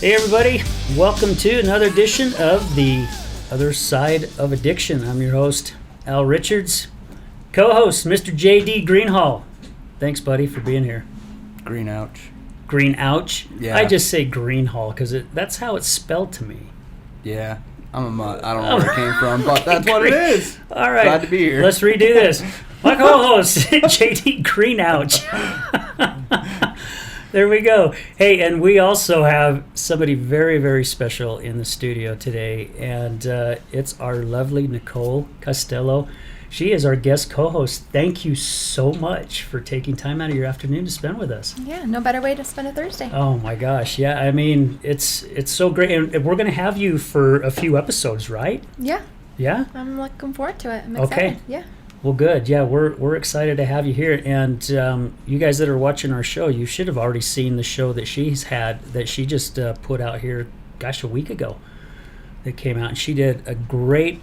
Hey everybody, welcome to another edition of The Other Side of Addiction. I'm your host, Al Richards. Co-host, Mr. J.D. Greenhall. Thanks, buddy, for being here. Green ouch. Green ouch? Yeah. I just say Greenhall because that's how it's spelled to me. Yeah. I'm a mutt. I don't know where it came from, but that's what it is. All right. Glad to be here. Let's redo this. My co-host, J.D. Greenouch. There we go. Hey, and we also have somebody very, very special in the studio today, and it's our lovely Nicole Costello. She is our guest co-host. Thank you so much for taking time out of your afternoon to spend with us. Yeah, no better way to spend a Thursday. Oh my gosh, yeah. I mean, it's so great, and we're going to have you for a few episodes, right? Yeah. Yeah. I'm looking forward to it. I'm excited. Okay. Yeah. Well, good. Yeah, we're excited to have you here. And you guys that are watching our show, you should have already seen the show that she's had, that she just put out here, a week ago. That came out, and she did a great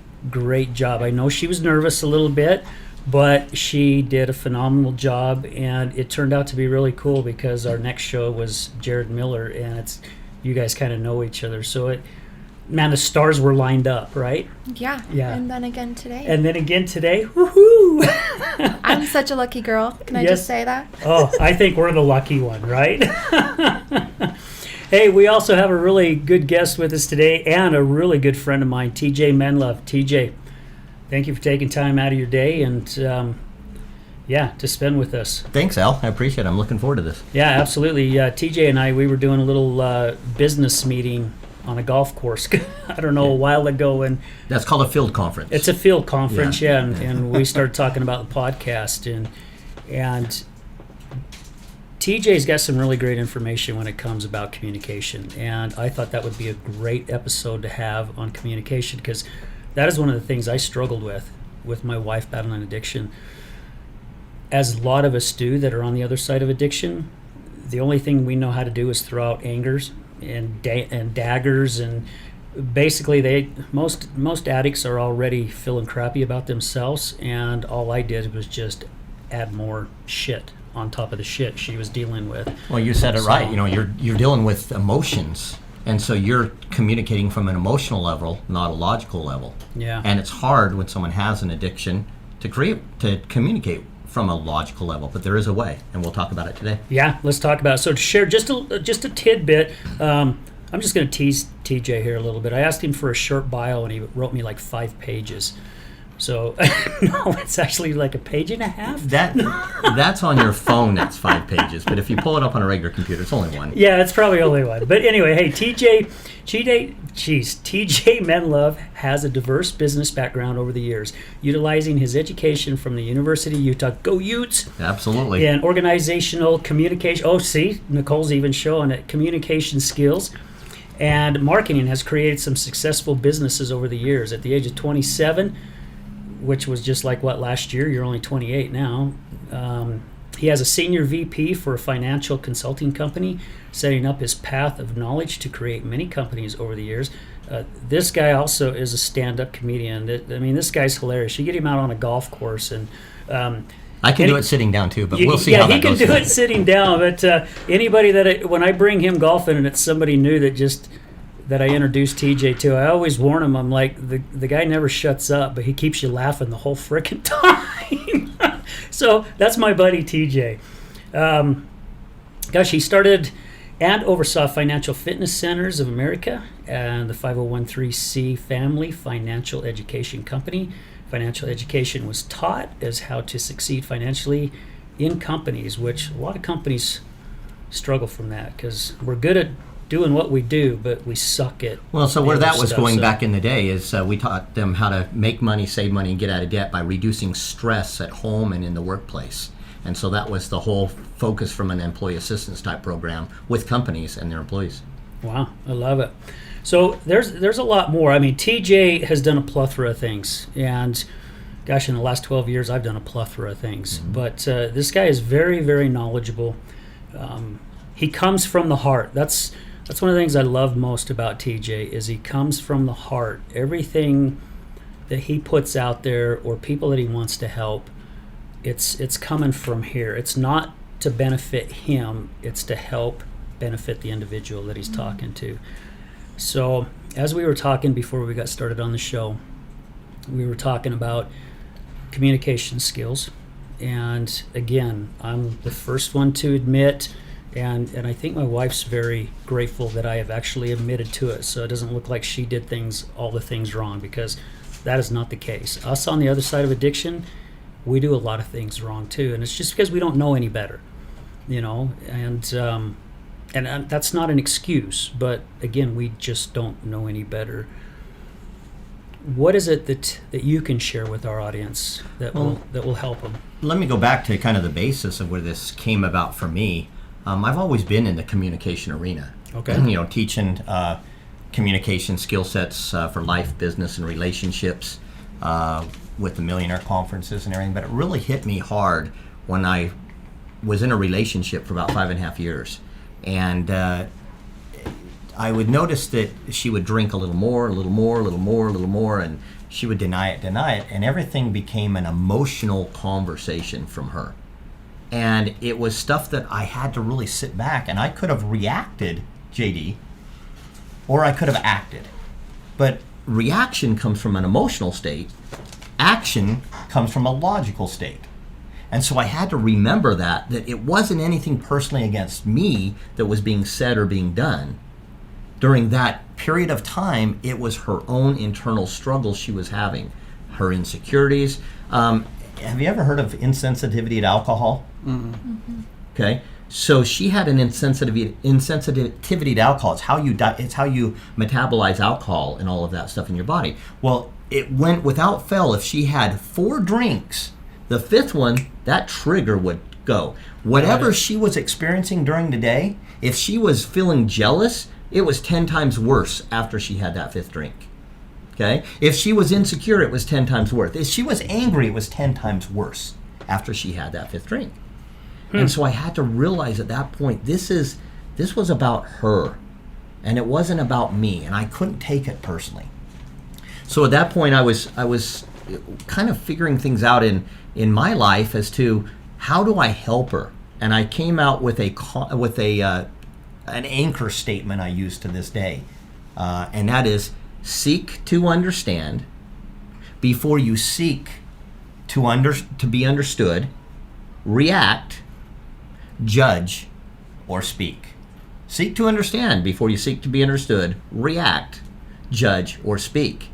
job. I know she was nervous a little bit, but she did a phenomenal job, and it turned out to be really cool because our next show was Jared Miller, and you guys kind of know each other. So the stars were lined up, right? Yeah. Yeah. And then again today. Woohoo! I'm such a lucky girl. Can I just say that? Oh, I think we're the lucky one, right? Hey, we also have a really good guest with us today and a really good friend of mine, TJ Menlove. TJ, thank you for taking time out of your day and, to spend with us. Thanks, Al. I appreciate it. I'm looking forward to this. Yeah, absolutely. TJ and I, we were doing a little business meeting on a golf course, I don't know, a while ago. And that's called a field conference. It's a field conference, and we started talking about the podcast, and TJ's got some really great information when it comes about communication, and I thought that would be a great episode to have on communication, because that is one of the things I struggled with my wife battling addiction. As a lot of us do that are on the other side of addiction, the only thing we know how to do is throw out angers and daggers, and basically most addicts are already feeling crappy about themselves, and all I did was just add more shit on top of the shit she was dealing with. Well, you said it right. You know, you're dealing with emotions, and so you're communicating from an emotional level, not a logical level. Yeah. And it's hard when someone has an addiction to communicate from a logical level, but there is a way, and we'll talk about it today. Yeah, let's talk about it. So to share just a tidbit, I'm just going to tease TJ here a little bit. I asked him for a short bio, and he wrote me like 5 pages. So, no, it's actually like a page and a half. That's on your phone, that's 5 pages, but if you pull it up on a regular computer, it's only 1. Yeah, it's probably only 1. But anyway, hey, TJ Menlove has a diverse business background over the years, utilizing his education from the University of Utah. Go Utes! Absolutely. And organizational communication. Oh, see, Nicole's even showing it. Communication skills and marketing, has created some successful businesses over the years. At the age of 27, which was just like last year, you're only 28 now. He has a senior VP for a financial consulting company, setting up his path of knowledge to create many companies over the years. This guy also is a stand-up comedian. This guy's hilarious. You get him out on a golf course, and I can do it sitting down too, but we'll see how that goes. Yeah, he can do it sitting down. But anybody when I bring him golfing, and it's somebody new that I introduced TJ to, I always warn him. I'm like, the guy never shuts up, but he keeps you laughing the whole frickin' time. So that's my buddy TJ. He started and oversaw Financial Fitness Centers of America and the 501(c) Family Financial Education Company. Financial education was taught as how to succeed financially in companies, which a lot of companies struggle from that, because we're good at doing what we do, but we suck at. Well, so where that was going back in the day is we taught them how to make money, save money, and get out of debt by reducing stress at home and in the workplace. And so that was the whole focus from an employee assistance type program with companies and their employees. Wow, I love it. So there's a lot more. I mean, TJ has done a plethora of things, and gosh, in the last 12 years, I've done a plethora of things. Mm-hmm. But this guy is very, very knowledgeable. He comes from the heart. That's one of the things I love most about TJ, is he comes from the heart. Everything that he puts out there, or people that he wants to help, it's coming from here. It's not to benefit him, it's to help benefit the individual that he's talking to. So as we were talking before we got started on the show, we were talking about communication skills. And again, I'm the first one to admit, and I think my wife's very grateful that I have actually admitted to it, so it doesn't look like she did all the things wrong, because that is not the case. Us on the other side of addiction, we do a lot of things wrong too, and it's just because we don't know any better, and that's not an excuse, but again, we just don't know any better. What is it that you can share with our audience that will help them? Let me go back to kind of the basis of where this came about for me. I've always been in the communication arena. Okay. Teaching communication skill sets for life, business, and relationships with the Millionaire Conferences and everything. But it really hit me hard when I was in a relationship for about 5.5 years. And I would notice that she would drink a little more, and she would deny it, and everything became an emotional conversation from her. And it was stuff that I had to really sit back, and I could have reacted, JD, or I could have acted. But reaction comes from an emotional state. Action comes from a logical state. And so I had to remember that it wasn't anything personally against me that was being said or being done. During that period of time, it was her own internal struggles she was having, her insecurities. Have you ever heard of insensitivity to alcohol? Mm-hmm. Okay, so she had an insensitivity to alcohol. It's how you metabolize alcohol and all of that stuff in your body. Well, it went without fail. If she had 4 drinks, the 5th one, that trigger would go. Whatever she was experiencing during the day, if she was feeling jealous, it was 10 times worse after she had that 5th drink. Okay? If she was insecure, it was 10 times worse. If she was angry, it was 10 times worse after she had that 5th drink. And so I had to realize at that point, this was about her, and it wasn't about me, and I couldn't take it personally. So at that point, I was kind of figuring things out in my life as to how do I help her, and I came out with an anchor statement I use to this day, and that is: seek to understand before you seek to be understood, react, judge, or speak. Seek to understand before you seek to be understood, react, judge, or speak.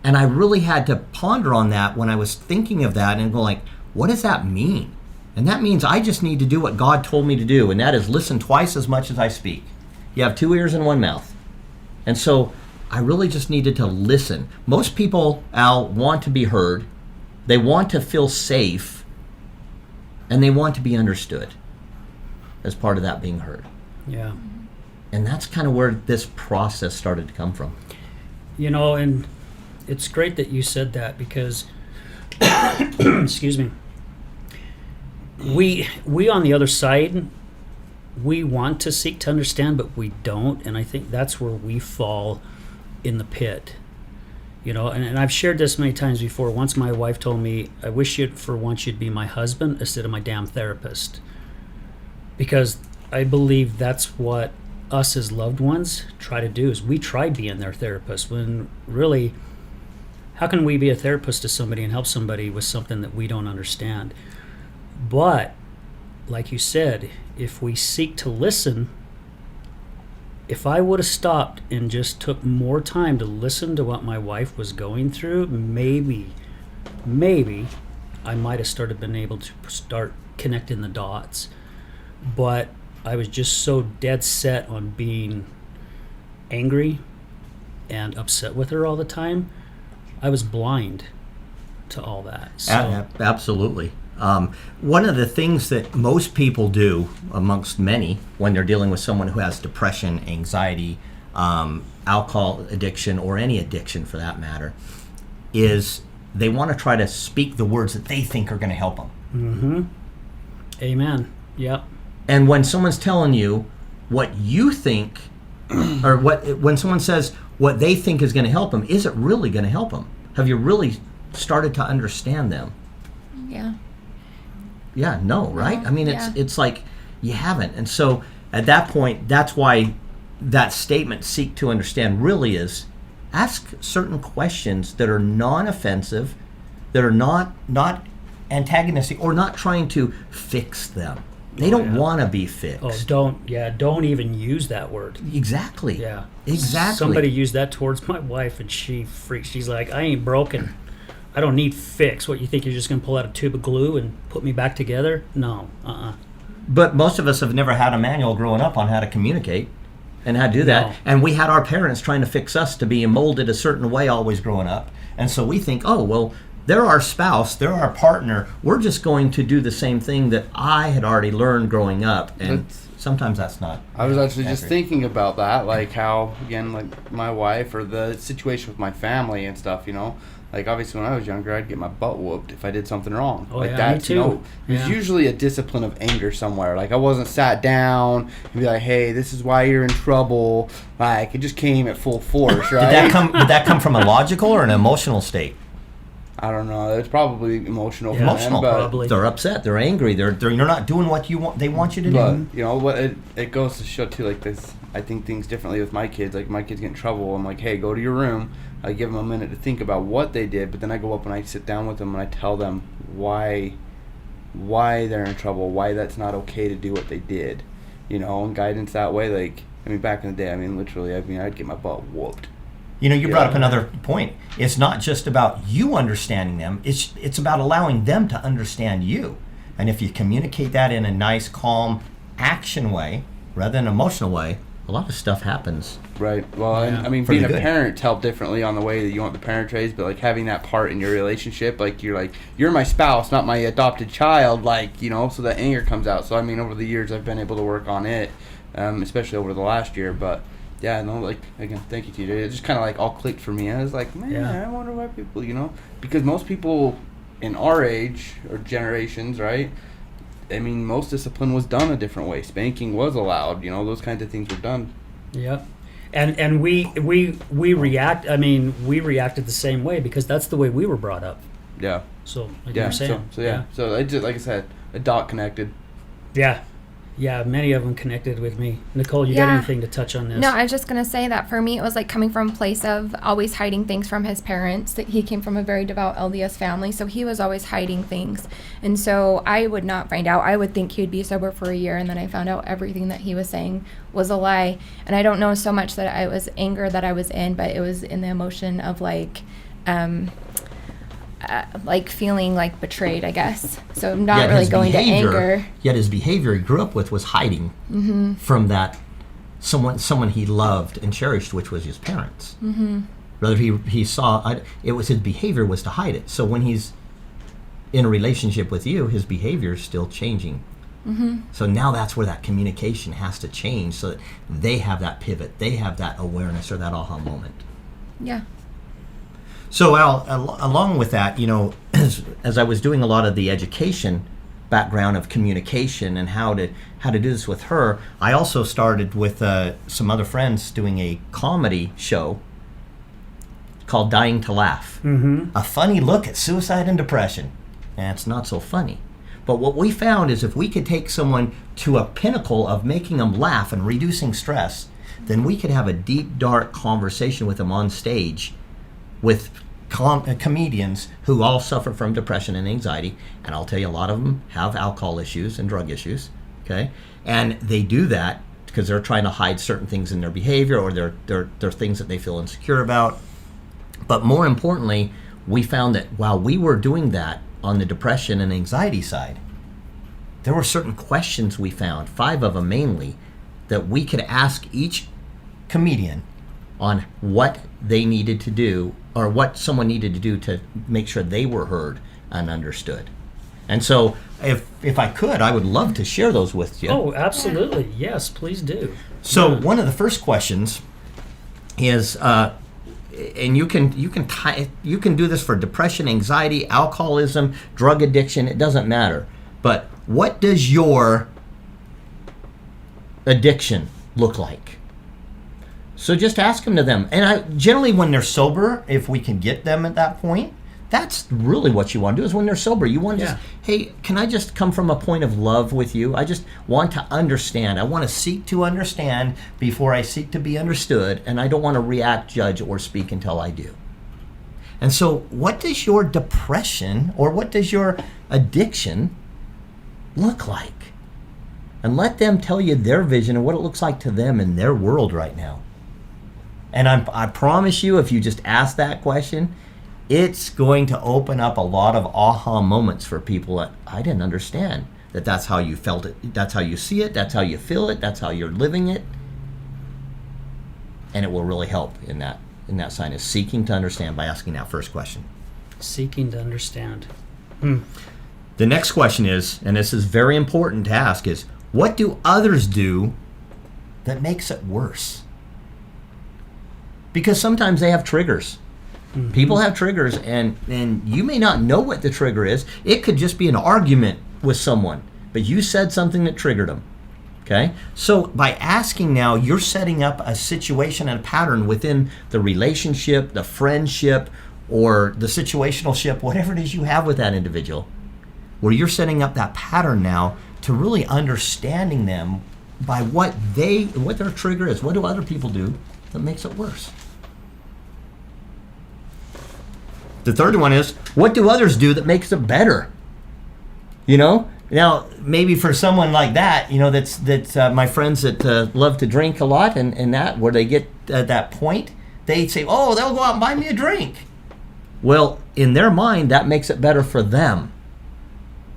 And I really had to ponder on that when I was thinking of that and go like, what does that mean? And that means I just need to do what God told me to do, and that is listen twice as much as I speak. You have 2 ears and 1 mouth. And so I really just needed to listen. Most people, Al, want to be heard. They want to feel safe, and they want to be understood as part of that being heard. Yeah. And that's kind of where this process started to come from. And it's great that you said that, because excuse me, we on the other side, we want to seek to understand, but we don't, and I think that's where we fall in the pit. And I've shared this many times before. Once my wife told me, I wish you'd be my husband instead of my damn therapist, because I believe that's what us as loved ones try to do, is we try being their therapist, when really, how can we be a therapist to somebody and help somebody with something that we don't understand? But like you said, if we seek to listen, if I would have stopped and just took more time to listen to what my wife was going through, maybe I might have been able to start connecting the dots. But I was just so dead set on being angry and upset with her all the time. I was blind to all that. So. Absolutely. One of the things that most people do, amongst many, when they're dealing with someone who has depression, anxiety, alcohol addiction, or any addiction for that matter, is they want to try to speak the words that they think are going to help them. Mm-hmm. Amen. Yep. And when someone's telling you what you think, or when someone says what they think is going to help them, is it really going to help them? Have you really started to understand them? Yeah. Yeah, no, right? I mean, it's like you haven't. And so at that point, that's why that statement, seek to understand, really is ask certain questions that are non-offensive, that are not antagonistic, or not trying to fix them. They don't want to be fixed. Don't even use that word. Exactly. Yeah. Exactly. Somebody used that towards my wife, and she freaked. She's like, I ain't broken. I don't need fix. What, you think you're just going to pull out a tube of glue and put me back together? No. But most of us have never had a manual growing up on how to communicate and how to do that. No. And we had our parents trying to fix us to be molded a certain way always growing up. And so we think, oh, well, they're our spouse, they're our partner. We're just going to do the same thing that I had already learned growing up. And sometimes that's not. I was actually just accurate. thinking about that, like how, again, like my wife or the situation with my family and stuff, you know. Like, obviously, when I was younger, I'd get my butt whooped if I did something wrong. Oh, like yeah, that's, me you too. know, there's usually a discipline of anger somewhere. Like, I wasn't sat down and be like, hey, this is why you're in trouble. Like, it just came at full force, right? Did that come from a logical or an emotional state? I don't know. It's probably emotional. Yeah, for them, Emotional. but, probably. They're upset. They're angry. You're not doing what they want you to but do. you know what? It goes to show too. Like this, I think things differently with my kids. Like my kids get in trouble. I'm like, hey, go to your room. I give them a minute to think about what they did, but then I go up and I sit down with them and I tell them why they're in trouble, why that's not okay to do what they did, you know, and guidance that way. Like, I mean, back in the day, literally, I'd get my butt whooped. You know, you brought up another point. It's not just about you understanding them. It's about allowing them to understand you. And if you communicate that in a nice, calm, action way, rather than emotional way, a lot of stuff happens. Right. Well, Yeah. and, For the being a good. parent help differently on the way that you want the parent raised, but like having that part in your relationship, like you're my spouse, not my adopted child, like, you know, so that anger comes out. So over the years I've been able to work on it, especially over the last year. But yeah, no, like, again, thank you, TJ. It just kind of like all clicked for me. I was like, man, Yeah. I wonder why people, you know, because most people in our age or generations, right? Most discipline was done a different way. Spanking was allowed. You know, those kinds of things were done. Yep. And we react. We reacted the same way because that's the way we were brought up. Yeah. So like you Yeah. were saying. So I just, like I said, a dot connected. Yeah. Yeah, many of them connected with me. Nicole, you got Yeah. anything to touch on this? No, I was just going to say that for me, it was like coming from a place of always hiding things from his parents. That he came from a very devout LDS family, so he was always hiding things. And so I would not find out. I would think he'd be sober for a year, and then I found out everything that he was saying was a lie. And I don't know so much that it was anger that I was in, but it was in the emotion of like feeling like betrayed, I guess. So not Yet really his going to behavior- anger. Yet his behavior he grew up with was hiding from that someone he loved and cherished, which was his parents. Mm-hmm. Rather, he saw it was his behavior was to hide it. So when he's in a relationship with you, his behavior is still changing. Mm-hmm. So now that's where that communication has to change, so that they have that pivot, they have that awareness or that aha moment. Yeah. So Al, along with that, you know, as I was doing a lot of the education background of communication and how to do this with her, I also started with some other friends doing a comedy show called Dying to Laugh. Mm-hmm. A funny look at suicide and depression. And it's not so funny. But what we found is if we could take someone to a pinnacle of making them laugh and reducing stress, then we could have a deep, dark conversation with them on stage with comedians who all suffer from depression and anxiety, and I'll tell you a lot of them have alcohol issues and drug issues, okay? And they do that because they're trying to hide certain things in their behavior, or they're things that they feel insecure about. But more importantly, we found that while we were doing that on the depression and anxiety side, there were certain questions we found, 5 of them mainly, that we could ask each comedian on what they needed to do, or what someone needed to do to make sure they were heard and understood. And so if I could, I would love to share those with you. Oh, absolutely. Yes, please do. So Yeah. one of the first questions is, and you can do this for depression, anxiety, alcoholism, drug addiction, it doesn't matter. But what does your addiction look like? So just ask them to them. And generally when they're sober, if we can get them at that point, That's really what you want to do is when they're sober. You want to just, hey, can I just come from a point of love with you? I just want to understand. I want to seek to understand before I seek to be understood, and I don't want to react, judge, or speak until I do. And so what does your depression or what does your addiction look like? And let them tell you their vision and what it looks like to them in their world right now. And I promise you, if you just ask that question, it's going to open up a lot of aha moments for people that I didn't understand. That's how you felt it. That's how you see it. That's how you feel it. That's how you're living it. And it will really help in that sign is seeking to understand by asking that first question. Seeking to understand. The next question is, and this is very important to ask, is what do others do that makes it worse? Because sometimes they have triggers. Mm-hmm. People have triggers, and you may not know what the trigger is. It could just be an argument with someone, but you said something that triggered them. Okay? So by asking now, you're setting up a situation and a pattern within the relationship, the friendship, or the situational ship, whatever it is you have with that individual, where you're setting up that pattern now to really understanding them by what their trigger is. What do other people do that makes it worse? The third one is, what do others do that makes it better? Now, maybe for someone like that, that's my friends that love to drink a lot and that, where they get at that point, they say, oh, they'll go out and buy me a drink. Well, in their mind, that makes it better for them.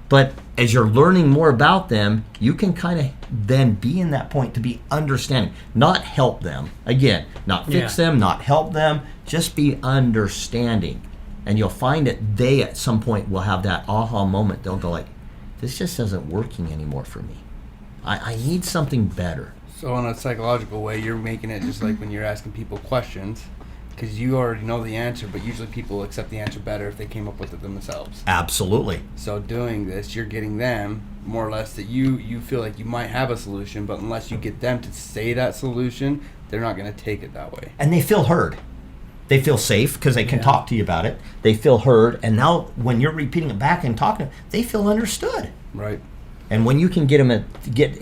But as you're learning more about them, you can kind of then be in that point to be understanding, not help them. Again, not fix them, not help them, just be understanding. And you'll find that they at some point will have that aha moment. They'll go like, this just isn't working anymore for me. I need something better. So in a psychological way, you're making it just like when you're asking people questions, because you already know the answer, but usually people accept the answer better if they came up with it themselves. Absolutely. So doing this, you're getting them more or less that you feel like you might have a solution, but unless you get them to say that solution, they're not going to take it that way. And they feel heard. They feel safe because they can talk to you about it. They feel heard. And now when you're repeating it back and talking, they feel understood. Right. And when you can get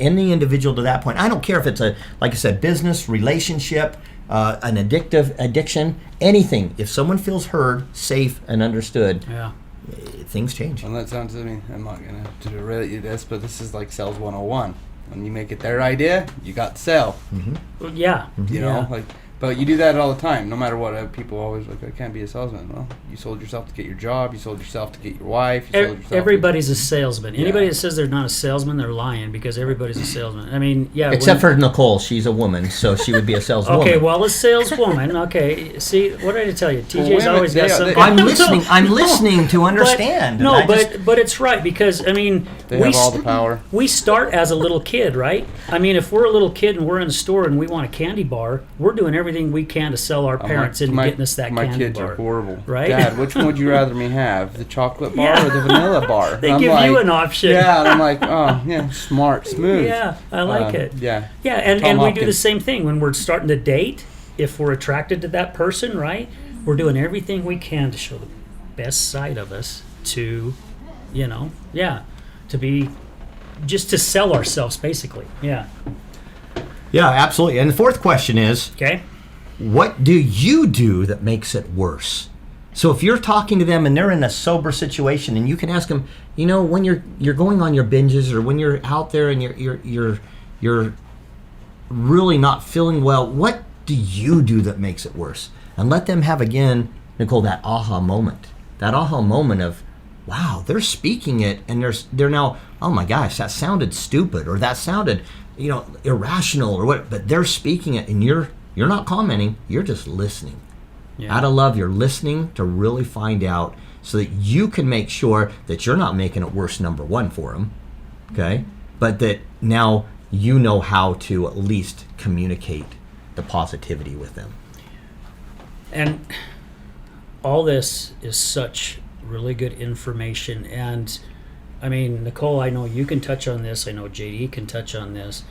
any individual to that point, I don't care if it's like I said, business, relationship, an addiction, anything. If someone feels heard, safe, and understood, things change. And that sounds, I'm not going to derail you this, but this is like sales 101. When you make it their idea, you got to sell. Mm-hmm. Well, yeah. You know, but you do that all the time, no matter what. People always like, I can't be a salesman. Well, you sold yourself to get your job. You sold yourself to get your wife. You sold yourself. Everybody's a salesman. Anybody that says they're not a salesman, they're lying, because everybody's a salesman. I mean, Except for Nicole, she's a woman, so she would be a saleswoman. Okay, well, a saleswoman. Okay, see, what did I tell you? TJ's always got something. I'm listening. I'm listening to understand. But it's right, because I mean, they have all the power. We start as a little kid, right? I mean, if we're a little kid and we're in a store and we want a candy bar, we're doing everything we can to sell our parents into getting us that candy bar. My kids are horrible. Right? Dad, which one would you rather me have? The chocolate bar or the vanilla bar? They give you an option. Yeah, and I'm like, oh, yeah, smart, smooth. Yeah, I like it. Yeah. Yeah, and we do the same thing when we're starting to date. If we're attracted to that person, right, we're doing everything we can to show the best side of us to, to be, just to sell ourselves, basically. Yeah. Yeah, absolutely. And the fourth question is, okay, what do you do that makes it worse? So if you're talking to them and they're in a sober situation, and you can ask them, when you're going on your binges, or when you're out there and you're really not feeling well, what do you do that makes it worse? And let them have, again, Nicole, that aha moment. That aha moment of, wow, they're speaking it, and they're now, oh my gosh, that sounded stupid, or that sounded irrational, or what, but they're speaking it, and you're not commenting, you're just listening. Yeah. Out of love, you're listening to really find out, so that you can make sure that you're not making it worse, number one, for them, okay? But that now you know how to at least communicate the positivity with them. And all this is such really good information. And I mean, Nicole, I know you can touch on this. I know JD can touch on this.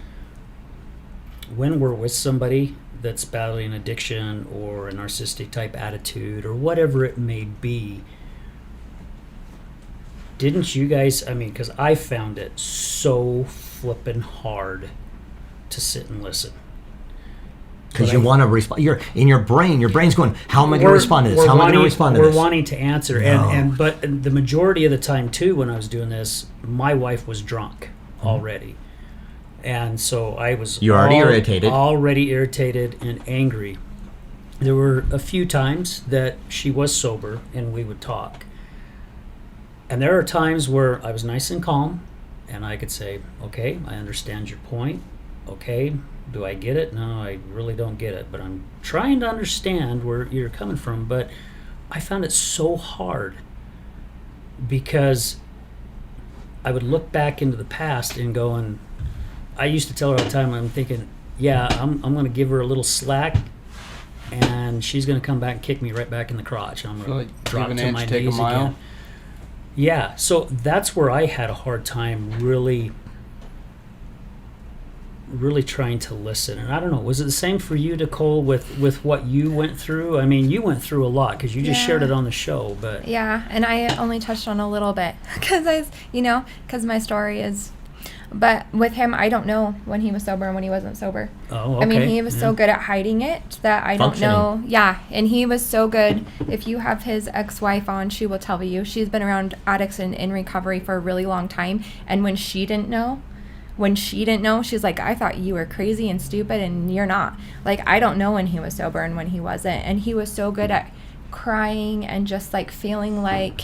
When we're with somebody that's battling addiction or a narcissistic type attitude or whatever it may be, didn't you guys, I mean, because I found it so flippin' hard to sit and listen. Because you want to respond. You're in your brain's going, how am I going to respond to this? How am I going to respond to this? We're wanting to answer. No. But the majority of the time, too, when I was doing this, my wife was drunk already. And so I was You're already irritated. Already irritated and angry. There were a few times that she was sober and we would talk. And there are times where I was nice and calm and I could say, okay, I understand your point. Okay, do I get it? No, I really don't get it. But I'm trying to understand where you're coming from. But I found it so hard because I would look back into the past and go, and I used to tell her all the time, I'm thinking, yeah, I'm going to give her a little slack and she's going to come back and kick me right back in the crotch. I'm going to drop to my knees again. Yeah, so that's where I had a hard time really trying to listen. And I don't know, was it the same for you, Nicole, with what you went through? I mean, you went through a lot because you just shared it on the show, but yeah, and I only touched on a little bit because my story is, but with him, I don't know when he was sober and when he wasn't sober. Oh, okay. I mean, he was so good at hiding it that I don't know. Yeah, and he was so good. If you have his ex-wife on, she will tell you. She's been around addicts and in recovery for a really long time, and when she didn't know, she's like, I thought you were crazy and stupid, and you're not. Like, I don't know when he was sober and when he wasn't. And he was so good at crying and just, like, feeling like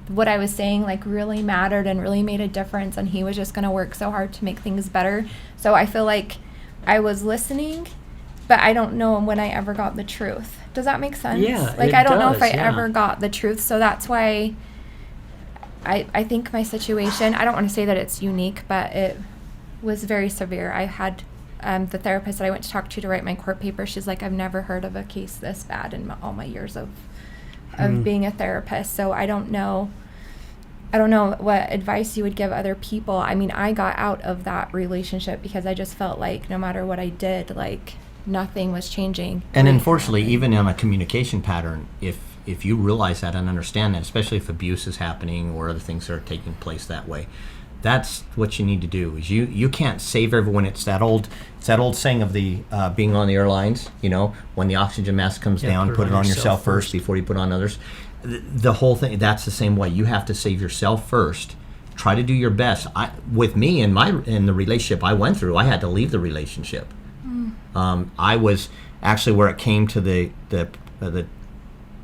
what I was saying, like, really mattered and really made a difference. And he was just going to work so hard to make things better. So I feel like I was listening, but I don't know when I ever got the truth. Does that make sense? Yeah, like, it I don't know does, if I yeah. ever got the truth. So that's why I think my situation, I don't want to say that it's unique, but it was very severe. I had the therapist that I went to talk to write my court paper. She's like, I've never heard of a case this bad in all my years of being a therapist. So I don't know what advice you would give other people. I mean, I got out of that relationship because I just felt like no matter what I did, like, nothing was changing. And unfortunately, even in a communication pattern, if you realize that and understand that, especially if abuse is happening or other things are taking place that way, that's what you need to do. Is you can't save everyone. It's that old saying of the being on the airlines. When the oxygen mask comes down, put it on yourself first before you put on others. The whole thing, that's the same way. You have to save yourself first. Try to do your best. With me in the relationship I went through, I had to leave the relationship. I was actually, where it came to the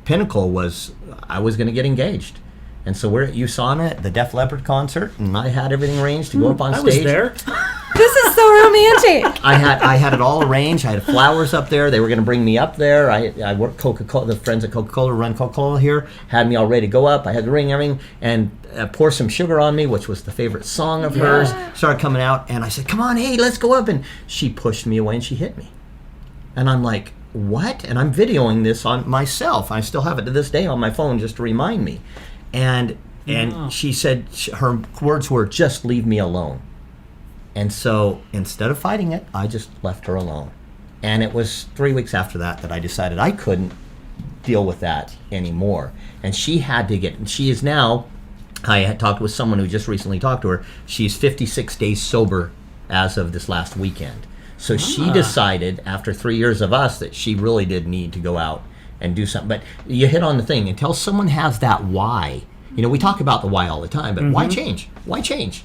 pinnacle was I was going to get engaged. And so we're at USANA at the Def Leppard concert, and I had everything arranged to go up on stage. I was there. This is so romantic. I had it all arranged. I had flowers up there. They were going to bring me up there. I worked Coca-Cola. The friends at Coca-Cola run Coca-Cola here had me all ready to go up. I had the ring, everything, and Pour Some Sugar on Me, which was the favorite song of hers, started coming out. And I said, come on, hey, let's go up. And she pushed me away and she hit me. And I'm like, what? And I'm videoing this on myself. I still have it to this day on my phone just to remind me. And she said, her words were, just leave me alone. And so instead of fighting it, I just left her alone. And it was 3 weeks after that I decided I couldn't deal with that anymore. And she had to she is now, I had talked with someone who just recently talked to her, she's 56 days sober as of this last weekend. So she decided after 3 years of us that she really did need to go out and do something. But you hit on the thing. Until someone has that why, we talk about the why all the time, but why change? Why change?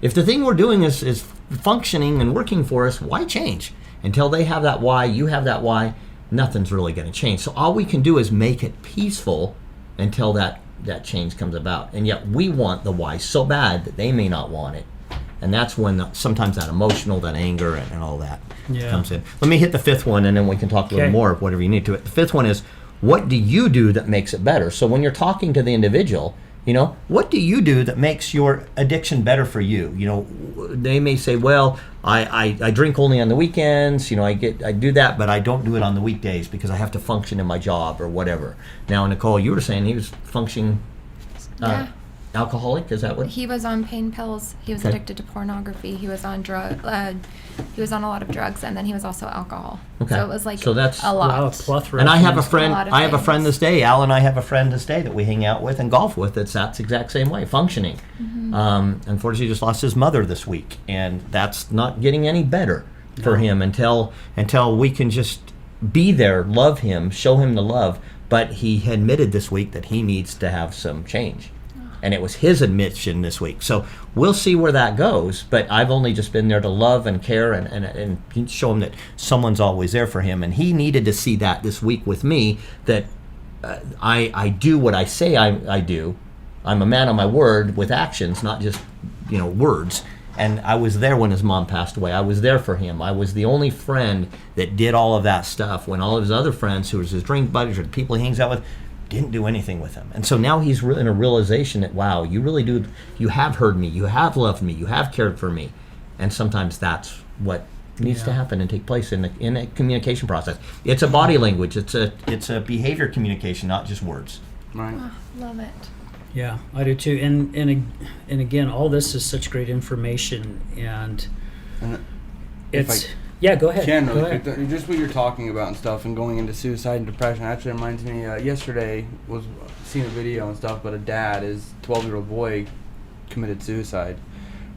If the thing we're doing is functioning and working for us, why change? Until they have that why, you have that why, nothing's really going to change. So all we can do is make it peaceful until that change comes about. And yet we want the why so bad that they may not want it. And that's when sometimes that emotional, that anger, and all that comes in. Let me hit the fifth one, and then we can talk a little more of whatever you need to it. The fifth one is, what do you do that makes it better? So when you're talking to the individual, what do you do that makes your addiction better for you? They may say, well, I drink only on the weekends. I do that, but I don't do it on the weekdays because I have to function in my job or whatever. Now, Nicole, you were saying he was functioning. alcoholic? Is that what? He was on pain pills. He was Okay. addicted to pornography. He was on he was on a lot of drugs, and then he was also alcohol. Okay. So it was like So that's- a lot. Wow, a plethora. And of I have a things. friend. A lot of I have a things. friend this day. Al and I have a friend this day that we hang out with and golf with. That's the exact same way, functioning. Unfortunately, just lost his mother this week, and that's not getting any better for him until we can just be there, love him, show him the love. But he admitted this week that he needs to have some change. And it was his admission this week. So we'll see where that goes. But I've only just been there to love and care and show him that someone's always there for him. And he needed to see that this week with me, that I do what I say I do. I'm a man of my word with actions, not just words. And I was there when his mom passed away. I was there for him. I was the only friend that did all of that stuff when all of his other friends, who was his drink buddies or the people he hangs out with, didn't do anything with him. And so now he's in a realization that, wow, you really do, you have heard me, you have loved me, you have cared for me. And sometimes that's what needs to happen and take place in a communication process. It's a body language, it's a behavior communication, not just words. Right. Oh, love it. Yeah, I do too. And again, all this is such great information, and And if it's I yeah. Go ahead. Ken, Go really ahead. quick, just what you're talking about and stuff, and going into suicide and depression actually reminds me. Yesterday was seeing a video and stuff, but a dad, his 12-year-old boy, committed suicide,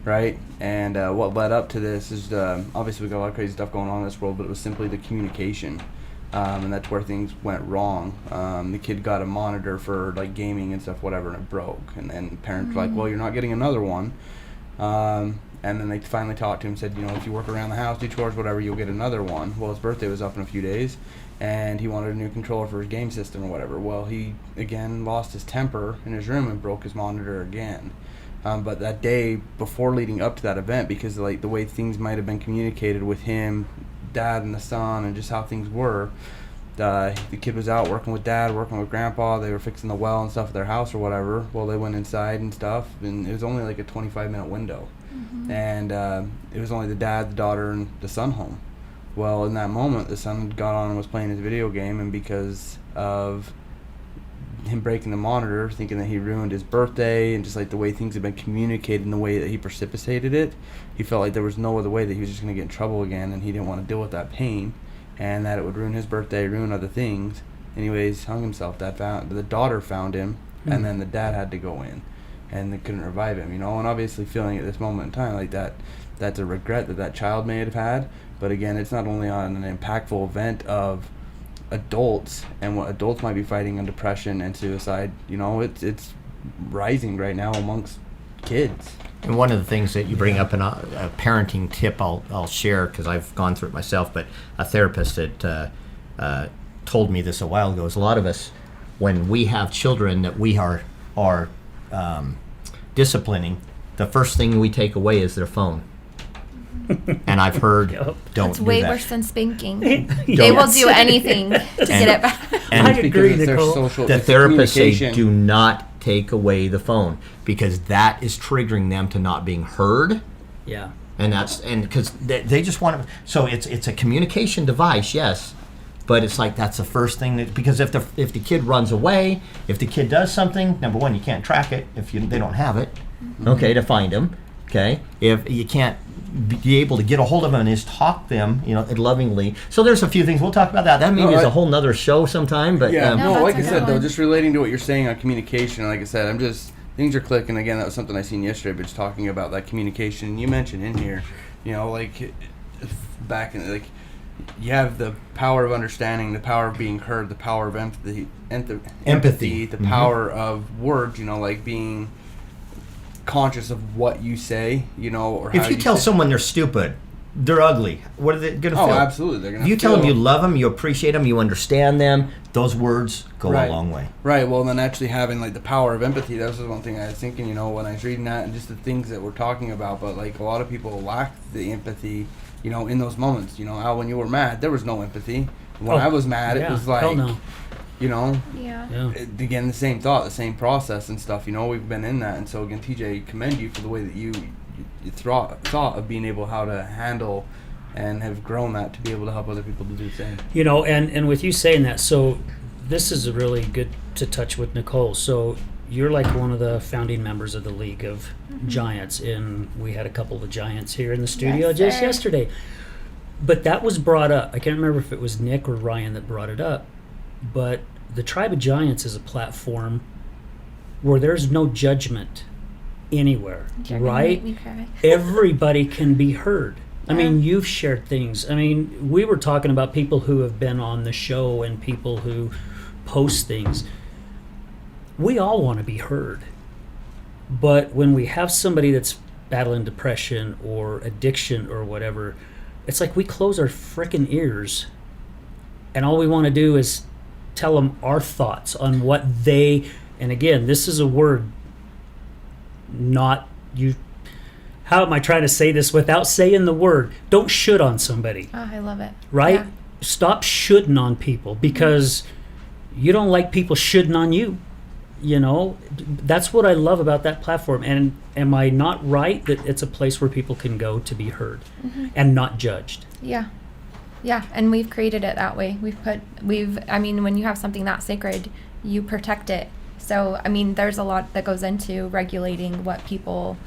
right? And what led up to this is obviously we got a lot of crazy stuff going on in this world, but it was simply the communication, and that's where things went wrong. The kid got a monitor for like gaming and stuff, whatever, and it broke, and then parents were like, "Well, you're not getting another one." And then they finally talked to him and said, if you work around the house, do chores, whatever, you'll get another one. Well, his birthday was up in a few days, and he wanted a new controller for his game system or whatever. Well, he, again, lost his temper in his room and broke his monitor again. But that day before leading up to that event, because like the way things might have been communicated with him, dad and the son, and just how things were, the kid was out working with dad, working with grandpa. They were fixing the well and stuff at their house or whatever. Well, they went inside and stuff, and it was only like a 25-minute window. And it was only the dad, the daughter, and the son home. Well, in that moment, the son got on and was playing his video game, and because of him breaking the monitor, thinking that he ruined his birthday, and just like the way things had been communicated and the way that he precipitated it, he felt like there was no other way, that he was just going to get in trouble again, and he didn't want to deal with that pain, and that it would ruin his birthday, ruin other things. Anyways, hung himself. The daughter found him, and then the dad had to go in, and they couldn't revive him, and obviously feeling at this moment in time like that's a regret that child may have had. But again, it's not only on an impactful event of adults and what adults might be fighting on depression and suicide. It's rising right now amongst kids. And one of the things that you bring up in a parenting tip I'll share, because I've gone through it myself, but a therapist that told me this a while ago, is a lot of us, when we have children that we are disciplining, the first thing we take away is their phone. And I've heard, Yep. don't It's do way that. worse than spanking. Yes. They will do anything to get it back. And I Because agree, it's their Nicole. social- the it's therapists say, communication. do not take away the phone, because that is triggering them to not being heard. Yeah. And because they just want to. So it's a communication device, yes, but it's like that's the first thing because if the kid runs away, if the kid does something, number one, you can't track it if they don't have it, okay, to find them, okay. If you can't be able to get a hold of them and just talk them, lovingly. So there's a few things we'll talk about that. That maybe is a whole nother show sometime, but Yeah, No, no, like I that's a good said, though, one. just relating to what you're saying on communication, like I said, things are clicking. Again, that was something I seen yesterday, but just talking about that communication. You mentioned in here, back in, you have the power of understanding, the power of being heard, the power of empathy, the power of words, being conscious of what you say, or how if you tell say. someone they're stupid, they're ugly, what are they going to Oh, feel? absolutely. They're gonna If you tell them feel- you love them, you appreciate them, you understand them, those words go Right. a long way. Right. Well, then actually having the power of empathy. That was one thing I was thinking. When I was reading that and just the things that we're talking about. But a lot of people lack the empathy. In those moments. Al, when you were mad, there was no empathy. When I was mad, yeah, it was hell no. Yeah. Yeah. Again, the same thought, the same process and stuff. We've been in that, and so again, TJ, commend you for the way that you thought of being able how to handle and have grown that to be able to help other people to do the same. And with you saying that, so this is really good to touch with Nicole. So you're like one of the founding members of the League of Giants, and we had a couple of the Giants here in the studio Yes, just sir. yesterday. But that was brought up. I can't remember if it was Nick or Ryan that brought it up. But the Tribe of Giants is a platform where there's no judgment anywhere, You're gonna right? make me cry. Everybody can be heard. I Yeah. mean, you've shared things. I mean, we were talking about people who have been on the show and people who post things. We all want to be heard. But when we have somebody that's battling depression or addiction or whatever, it's like we close our frickin' ears and all we want to do is tell them our thoughts on what they, and again, this is a word, not you. How am I trying to say this without saying the word? Don't should on somebody, Oh, I love it. right? Yeah. Stop shoulding on people because you don't like people shoulding on you. You know, that's what I love about that platform. And am I not right that it's a place where people can go to be heard and not judged? Yeah. Yeah, and we've created it that way. I mean, when you have something that sacred, you protect it. So, I mean, there's a lot that goes into regulating what people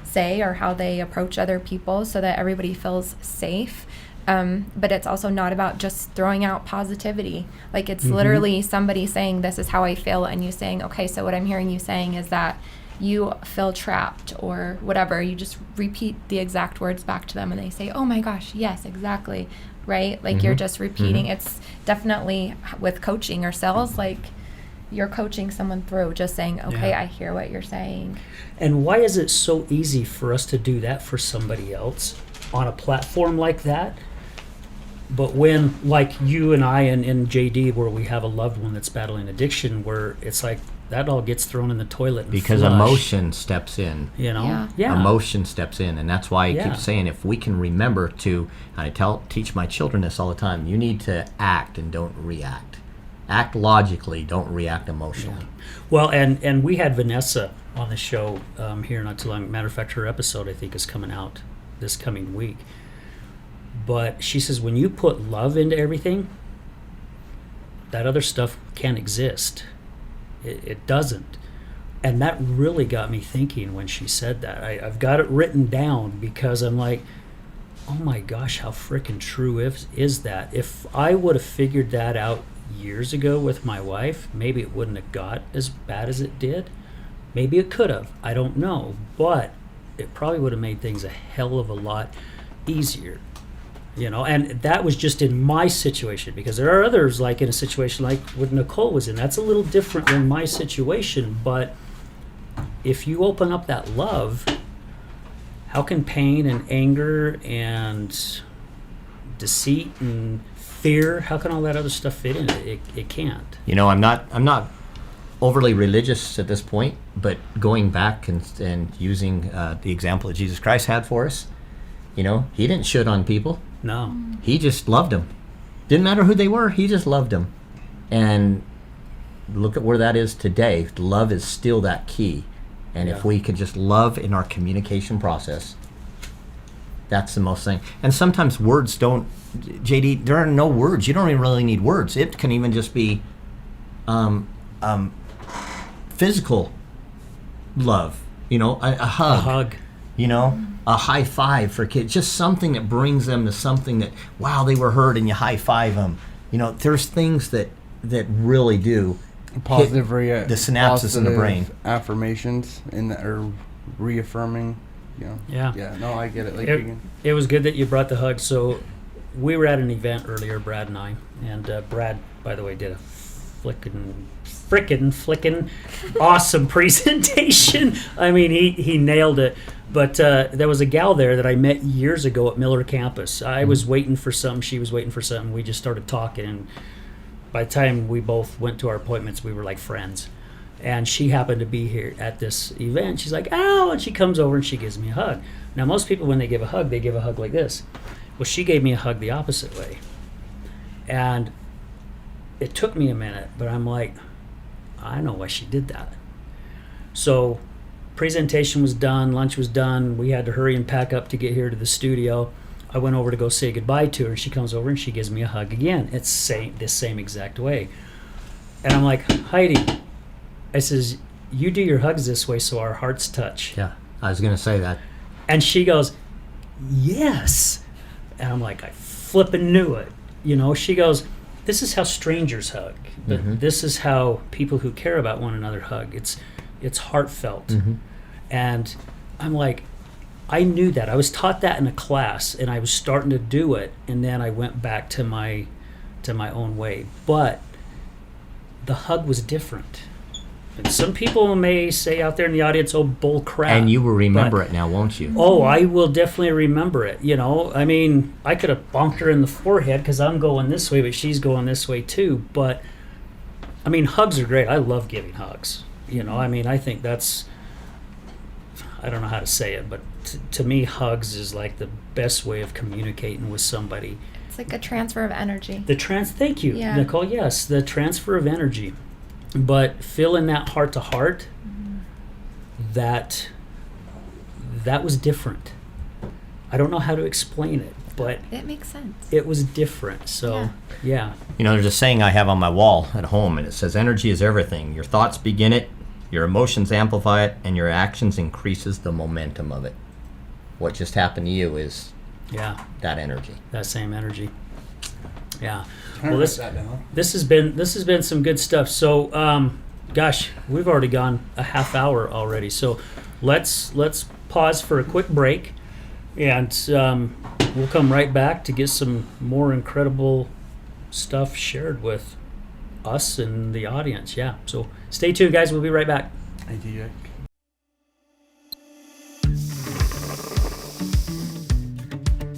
say or how they approach other people so that everybody feels safe. But it's also not about just throwing out positivity. Like, it's literally somebody saying, this is how I feel, and you saying, okay, so what I'm hearing you saying is that you feel trapped or whatever. You just repeat the exact words back to them, and they say, oh my gosh, yes, exactly, right? Like, you're just repeating. It's definitely with coaching or sales, like, you're coaching someone through just saying, okay, Yeah. I hear what you're saying. And why is it so easy for us to do that for somebody else on a platform like that? But when, like you and I and JD, where we have a loved one that's battling addiction, where it's like that all gets thrown in the toilet and Because flushed, emotion steps in. you know, Yeah. yeah. Emotion steps in, and that's why I Yeah. keep saying, if we can remember to, and teach my children this all the time, you need to act and don't react. Act logically, don't react emotionally. Well, and we had Vanessa on the show here not too long. Matter of fact, her episode I think is coming out this coming week. But she says when you put love into everything, that other stuff can't exist. It doesn't. And that really got me thinking when she said that. I've got it written down because I'm like, oh my gosh, how freaking true is that? If I would have figured that out years ago with my wife, maybe it wouldn't have got as bad as it did. Maybe it could have. I don't know. But it probably would have made things a hell of a lot easier. You know, and that was just in my situation, because there are others like in a situation like what Nicole was in. That's a little different than my situation, but if you open up that love, how can pain and anger and deceit and fear, how can all that other stuff fit in it? It can't. You know, I'm not overly religious at this point, but going back and using the example that Jesus Christ had for us, you know, he didn't shit on people. No. He just loved them. Didn't matter who they were, he just loved them. And look at where that is today. Love is still that key. And Yeah. if we could just love in our communication process, that's the most thing. And sometimes words don't, JD, there are no words. You don't even really need words. It can even just be physical love, you know, a hug. A hug. You know, a high five for kids, just something that brings them to something that, wow, they were hurt, and you high five them. You know, there's things that really do Positive hit the synapses in the brain. Affirmations or reaffirming. You know. Yeah. Yeah. No, I get it. Like It was good that you brought the hug. So we were at an event earlier, Brad and I, and Brad, by the way, did a frickin' awesome presentation. I mean, he nailed it. But there was a gal there that I met years ago at Miller campus. I was waiting for something. She was waiting for something. We just started talking. And by the time we both went to our appointments, we were like friends. And she happened to be here at this event. She's like, ow, and she comes over and she gives me a hug. Now, most people, when they give a hug like this. Well, she gave me a hug the opposite way. And it took me a minute, but I'm like, I know why she did that. So presentation was done, lunch was done. We had to hurry and pack up to get here to the studio. I went over to go say goodbye to her. She comes over and she gives me a hug again. It's this same exact way. And I'm like, Heidi, I says, you do your hugs this way so our hearts touch. Yeah, I was going to say that. And she goes, yes. And I'm like, I flippin' knew it. You know, she goes, this is how strangers hug. But this is how people who care about one another hug. It's heartfelt. And I'm like, I knew that. I was taught that in a class, and I was starting to do it, and then I went back to my own way. But the hug was different. And some people may say out there in the audience, oh, bull crap. And you will remember it now, won't you? Oh, I will definitely remember it. You know, I mean, I could have bonked her in the forehead because I'm going this way, but she's going this way too. But, I mean, hugs are great. I love giving hugs. You know, I mean, I think that's, I don't know how to say it, but to me, hugs is like the best way of communicating with somebody. It's like a transfer of energy. Thank you, Yeah. Nicole. Yes, the transfer of energy. But feeling that heart to heart, that was different. I don't know how to explain it, but It makes sense. it was different. So, yeah. You know, there's a saying I have on my wall at home, and it says, energy is everything. Your thoughts begin it, your emotions amplify it, and your actions increases the momentum of it. What just happened to you is Yeah, that energy. that same energy. Yeah. Well, Well, this has been some good stuff. So, gosh, we've already gone a half hour already. So, let's pause for a quick break, and we'll come right back to get some more incredible stuff shared with us and the audience. Yeah. So, stay tuned, guys. We'll be right back.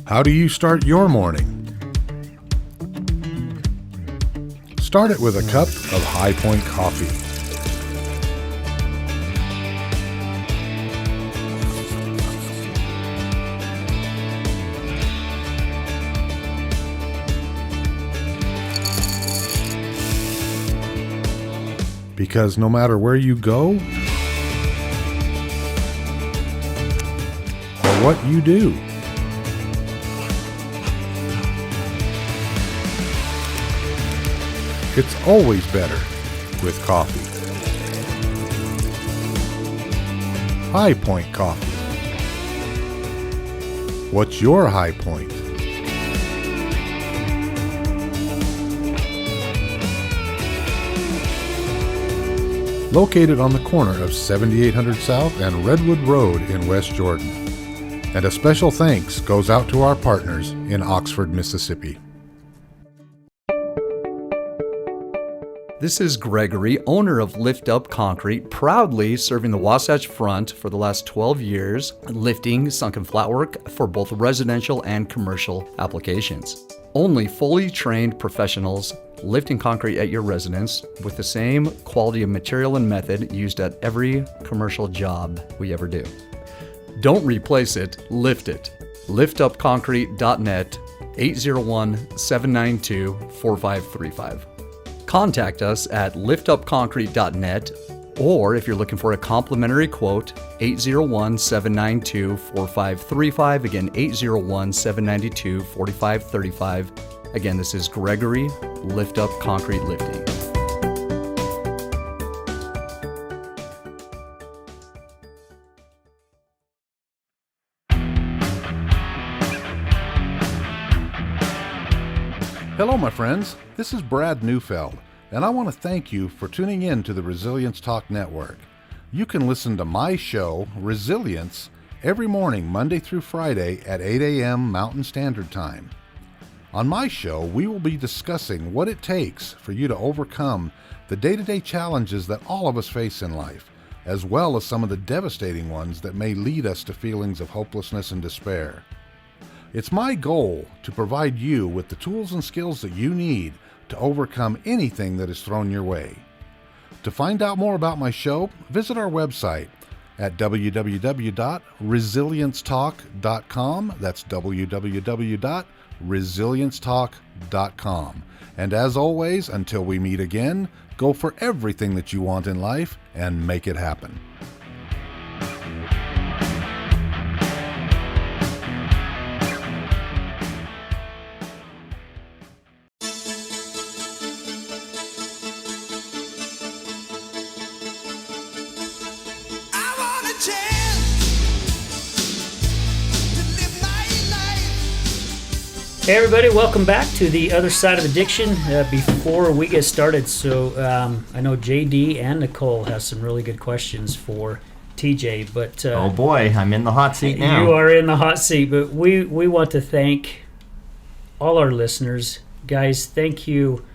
How do you start your morning? Start it with a cup of High Point coffee. Because no matter where you go or what you do, it's always better with coffee. High Point Coffee. What's your high point? Located on the corner of 7800 South and Redwood Road in West Jordan. And a special thanks goes out to our partners in Oxford, Mississippi. This is Gregory, owner of Lift Up Concrete, proudly serving the Wasatch Front for the last 12 years, lifting sunken flatwork for both residential and commercial applications. Only fully trained professionals lifting concrete at your residence with the same quality of material and method used at every commercial job we ever do. Don't replace it, lift it. liftupconcrete.net, 801-792-4535. Contact us at liftupconcrete.net, or if you're looking for a complimentary quote, 801-792-4535. Again, 801-792-4535. Again, this is Gregory, Lift Up Concrete Lifting. Hello, my friends. This is Brad Neufeld, and I want to thank you for tuning in to the Resilience Talk Network. You can listen to my show, Resilience, every morning, Monday through Friday at 8 a.m. Mountain Standard Time. On my show, we will be discussing what it takes for you to overcome the day-to-day challenges that all of us face in life, as well as some of the devastating ones that may lead us to feelings of hopelessness and despair. It's my goal to provide you with the tools and skills that you need to overcome anything that is thrown your way. To find out more about my show, visit our website at www.resiliencetalk.com. That's www.resiliencetalk.com. And as always, until we meet again, go for everything that you want in life and make it happen. Hey everybody, welcome back to the other side of addiction. Before we get started, so I know JD and Nicole have some really good questions for TJ, but Oh boy, I'm in the hot seat now. you are in the hot seat. But we want to thank all our listeners, guys. Thank you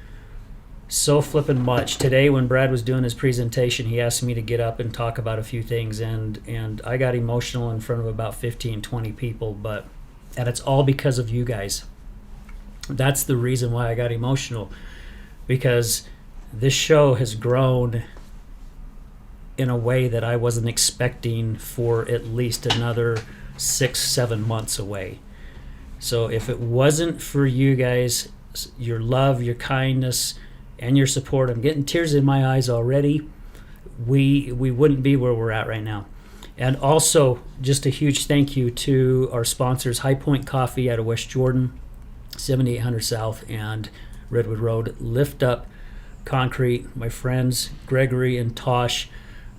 so flippin' much. Today, when Brad was doing his presentation, he asked me to get up and talk about a few things, and I got emotional in front of about 15, 20 people, and it's all because of you guys. That's the reason why I got emotional, because this show has grown in a way that I wasn't expecting for at least another 6-7 months away. So if it wasn't for you guys, your love, your kindness, and your support, I'm getting tears in my eyes already, we wouldn't be where we're at right now. And also, just a huge thank you to our sponsors, High Point Coffee out of West Jordan, 7800 South and Redwood Road. Lift Up Concrete, my friends Gregory and Tosh,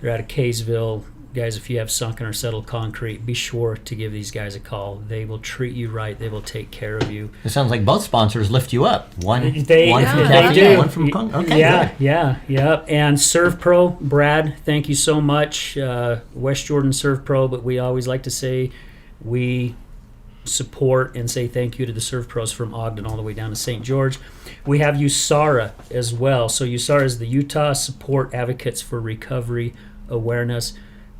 they're out of Kaysville. Guys, if you have sunken or settled concrete, be sure to give these guys a call. They will treat you right. They will take care of you. It sounds like both sponsors lift you up. One from They caffeine, do. one from okay. Yeah, Good. yeah. And Serve Pro, Brad, thank you so much. West Jordan Serve Pro, but we always like to say we support and say thank you to the Serve Pros from Ogden all the way down to St. George. We have USARA as well. So USARA is the Utah Support Advocates for Recovery Awareness.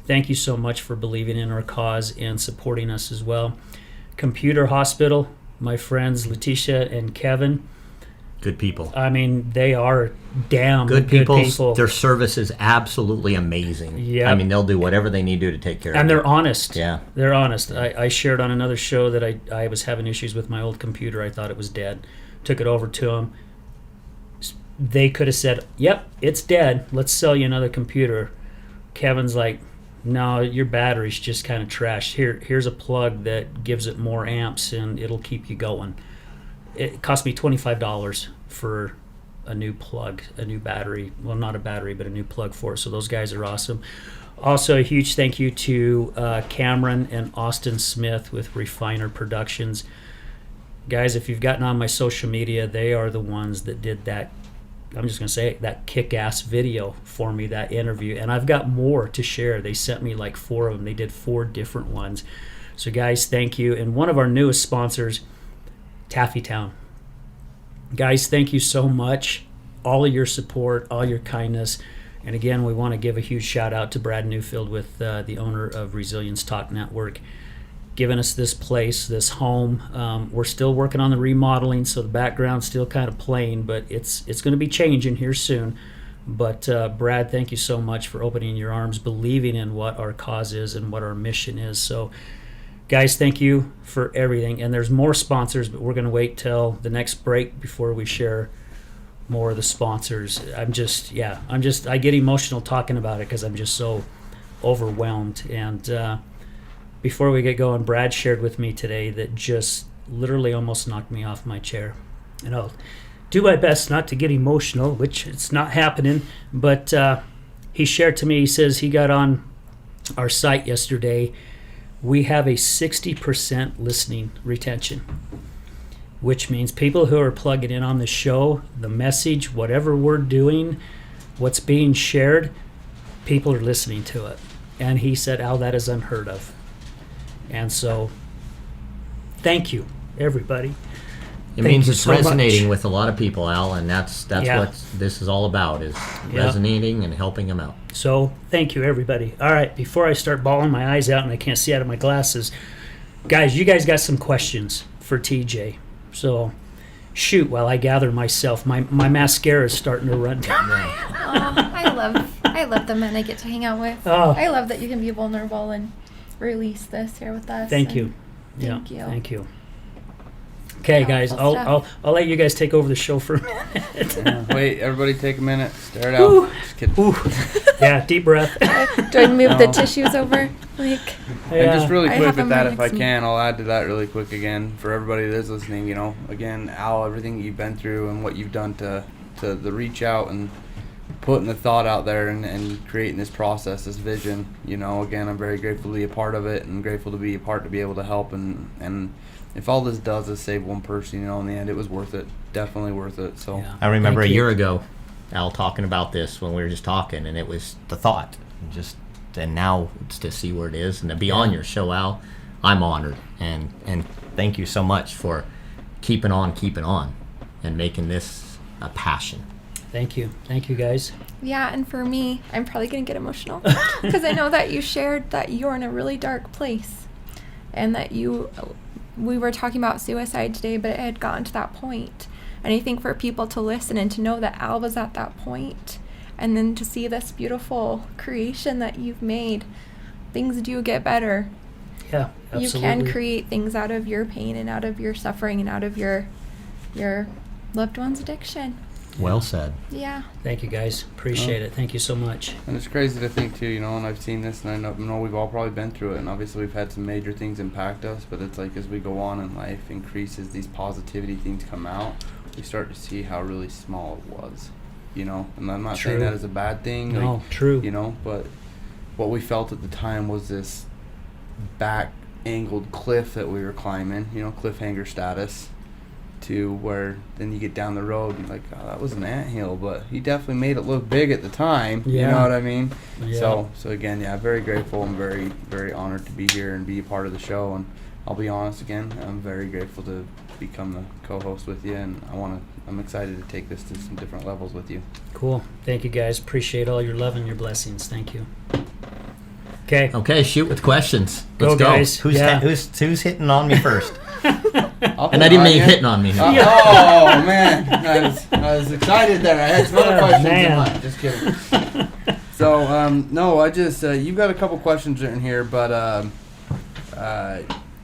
Thank you so much for believing in our cause and supporting us as well. Computer Hospital, my friends Letitia and Kevin. Good people. I mean, they are damn Good good people. Their service is absolutely amazing. Yeah. I mean, they'll do whatever they need to take care of And you. they're honest. Yeah. They're honest. I shared on another show that I was having issues with my old computer. I thought it was dead. Took it over to them. They could have said, yep, it's dead. Let's sell you another computer. Kevin's like, no, your battery's just kind of trashed. Here's a plug that gives it more amps and it'll keep you going. It cost me $25 for a new plug, a new battery. Well, not a battery, but a new plug for it. So those guys are awesome. Also, a huge thank you to Cameron and Austin Smith with Refiner Productions. Guys, if you've gotten on my social media, they are the ones that did that. I'm just going to say it, that kick-ass video for me, that interview. And I've got more to share. They sent me like 4 of them. They did 4 different ones. So, guys, thank you. And one of our newest sponsors, Taffy Town. Guys, thank you so much. All of your support, all your kindness. And again, we want to give a huge shout out to Brad Newfield with the owner of Resilience Talk Network, giving us this place, this home. We're still working on the remodeling, so the background's still kind of plain, but it's going to be changing here soon. But Brad, thank you so much for opening your arms, believing in what our cause is and what our mission is. So, guys, thank you for everything. And there's more sponsors, but we're going to wait till the next break before we share more of the sponsors. I get emotional talking about it because I'm just so overwhelmed. And before we get going, Brad shared with me today that just literally almost knocked me off my chair. And I'll do my best not to get emotional, which it's not happening. But he shared to me, he says he got on our site yesterday. We have a 60% listening retention, which means people who are plugging in on the show, the message, whatever we're doing, what's being shared, people are listening to it. And he said, Al, that is unheard of. And so, thank you, everybody. It Thank means you it's so resonating much. with a lot of people, Al, and that's Yeah. what this is all about, is Yeah. resonating and helping them out. So, thank you, everybody. All right, before I start bawling my eyes out and I can't see out of my glasses, guys, you guys got some questions for TJ. So, shoot while I gather myself. My mascara is starting to run down. Oh, I love the men I get to hang out with. Oh. I love that you can be vulnerable and release this here with us. Thank and you. Thank you. Thank you. Okay, guys, Powerful I'll stuff. let you guys take over the show for a minute. Wait, everybody take a minute. Stare it Ooh. out. Just kidding. Ooh, yeah, deep breath. Do I move the No. tissues over? Like, And just really I quick have with them that, right if I next to me. can, I'll add to that really quick again for everybody that's listening. You know, again, Al, everything you've been through and what you've done to the reach out and putting the thought out there and creating this process, this vision. Again, I'm very grateful to be a part of it, and grateful to be a part to be able to help. And if all this does is save one person, in the end, it was worth it. Definitely worth it. So Yeah. I remember Thank a you. year ago, Al, talking about this when we were just talking, and it was the thought. And now it's to see where it is and to be on your show, Al. I'm honored, and thank you so much for keeping on, and making this a passion. Thank you guys. Yeah, and for me, I'm probably going to get emotional because I know that you shared that you're in a really dark place, and that we were talking about suicide today, but it had gotten to that point. And I think for people to listen and to know that Al was at that point, and then to see this beautiful creation that you've made, things do get better. Yeah, absolutely. You can create things out of your pain and out of your suffering and out of your loved one's addiction. Well said. Yeah. Thank you guys. Appreciate it. Thank you so much. And it's crazy to think too, and I've seen this, and I know we've all probably been through it, and obviously we've had some major things impact us, but it's like as we go on in life, increases, these positivity things come out, we start to see how really small it was, and I'm not saying True. that as a bad thing, No, true. but what we felt at the time was this back angled cliff that we were climbing, cliffhanger status, to where then you get down the road and like, oh, that was an anthill, but he definitely made it look big at the time. Yeah. You know what I mean? Yeah. So again, yeah, very grateful and very, very honored to be here and be a part of the show. And I'll be honest again, I'm very grateful to become the co-host with you, and I'm excited to take this to some different levels with you. Cool. Thank you guys. Appreciate all your love and your blessings. Thank you. Okay. Okay, shoot with questions. Let's Go, guys. Who's Yeah. who's hitting on me first? I'll And put I didn't it on mean you. hitting on me. No. Oh man, I was excited there. I had some other Oh, questions in man. mind. Just kidding. So no, I just you've got a couple questions in here, but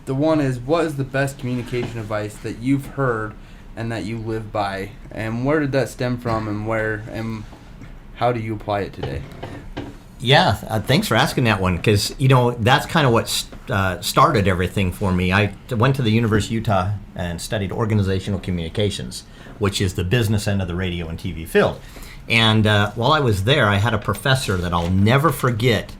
the one is, what is the best communication advice that you've heard and that you live by, and where did that stem from, and how do you apply it today? Yeah, thanks for asking that one, because that's kind of what started everything for me. I went to the University of Utah and studied organizational communications, which is the business end of the radio and TV field. And while I was there, I had a professor that I'll never forget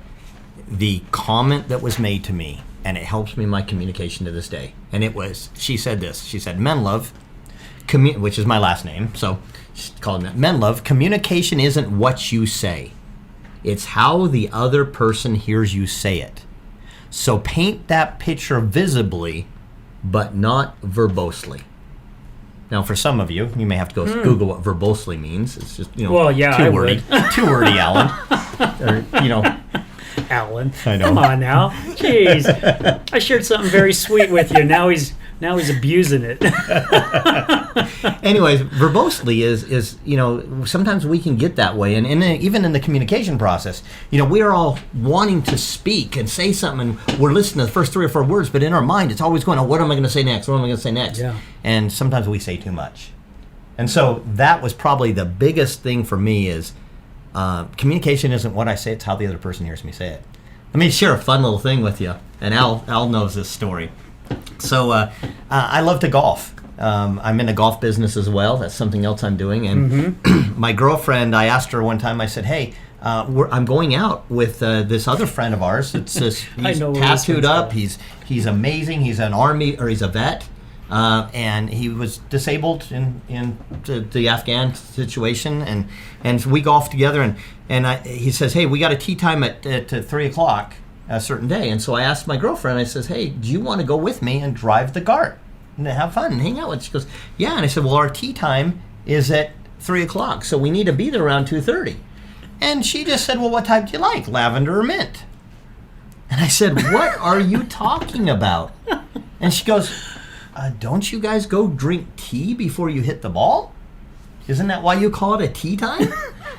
the comment that was made to me, and it helps me in my communication to this day. And she said this. She said, Menlove, which is my last name, so she called me Menlove, communication isn't what you say. It's how the other person hears you say it. So paint that picture visibly, but not verbosely. Now, for some of you, you may have to go Google what verbosely means. It's just, Well, yeah, I too wordy. Too wordy, Alan. Or, Alan. I know. Come on now. Jeez. I shared something very sweet with you. Now he's abusing it. Anyways, verbosely is sometimes we can get that way, and even in the communication process, we are all wanting to speak and say something, and we're listening to the first 3 or 4 words, but in our mind it's always going, oh, what am I going to say next? What am I going to say next? Yeah. And sometimes we say too much. And so that was probably the biggest thing for me is communication isn't what I say, it's how the other person hears me say it. Let me share a fun little thing with you, and Al knows this story. So I love to golf. I'm in the golf business as well. That's something else I'm doing. And my girlfriend, I asked her one time, I said, hey, I'm going out with this other friend of ours. He's know where this tattooed one's up. going. He's amazing. He's an army, or he's a vet. And he was disabled in the Afghan situation. And so we golfed together. And he says, hey, we got a tee time at 3 o'clock a certain day. And so I asked my girlfriend, I says, hey, do you want to go with me and drive the cart and have fun and hang out with? She goes, yeah. And I said, well, our tea time is at 3 o'clock, so we need to be there around 2:30. And she just said, well, what type do you like, lavender or mint? And I said, what are you talking about? And she goes, don't you guys go drink tea before you hit the ball? Isn't that why you call it a tea time?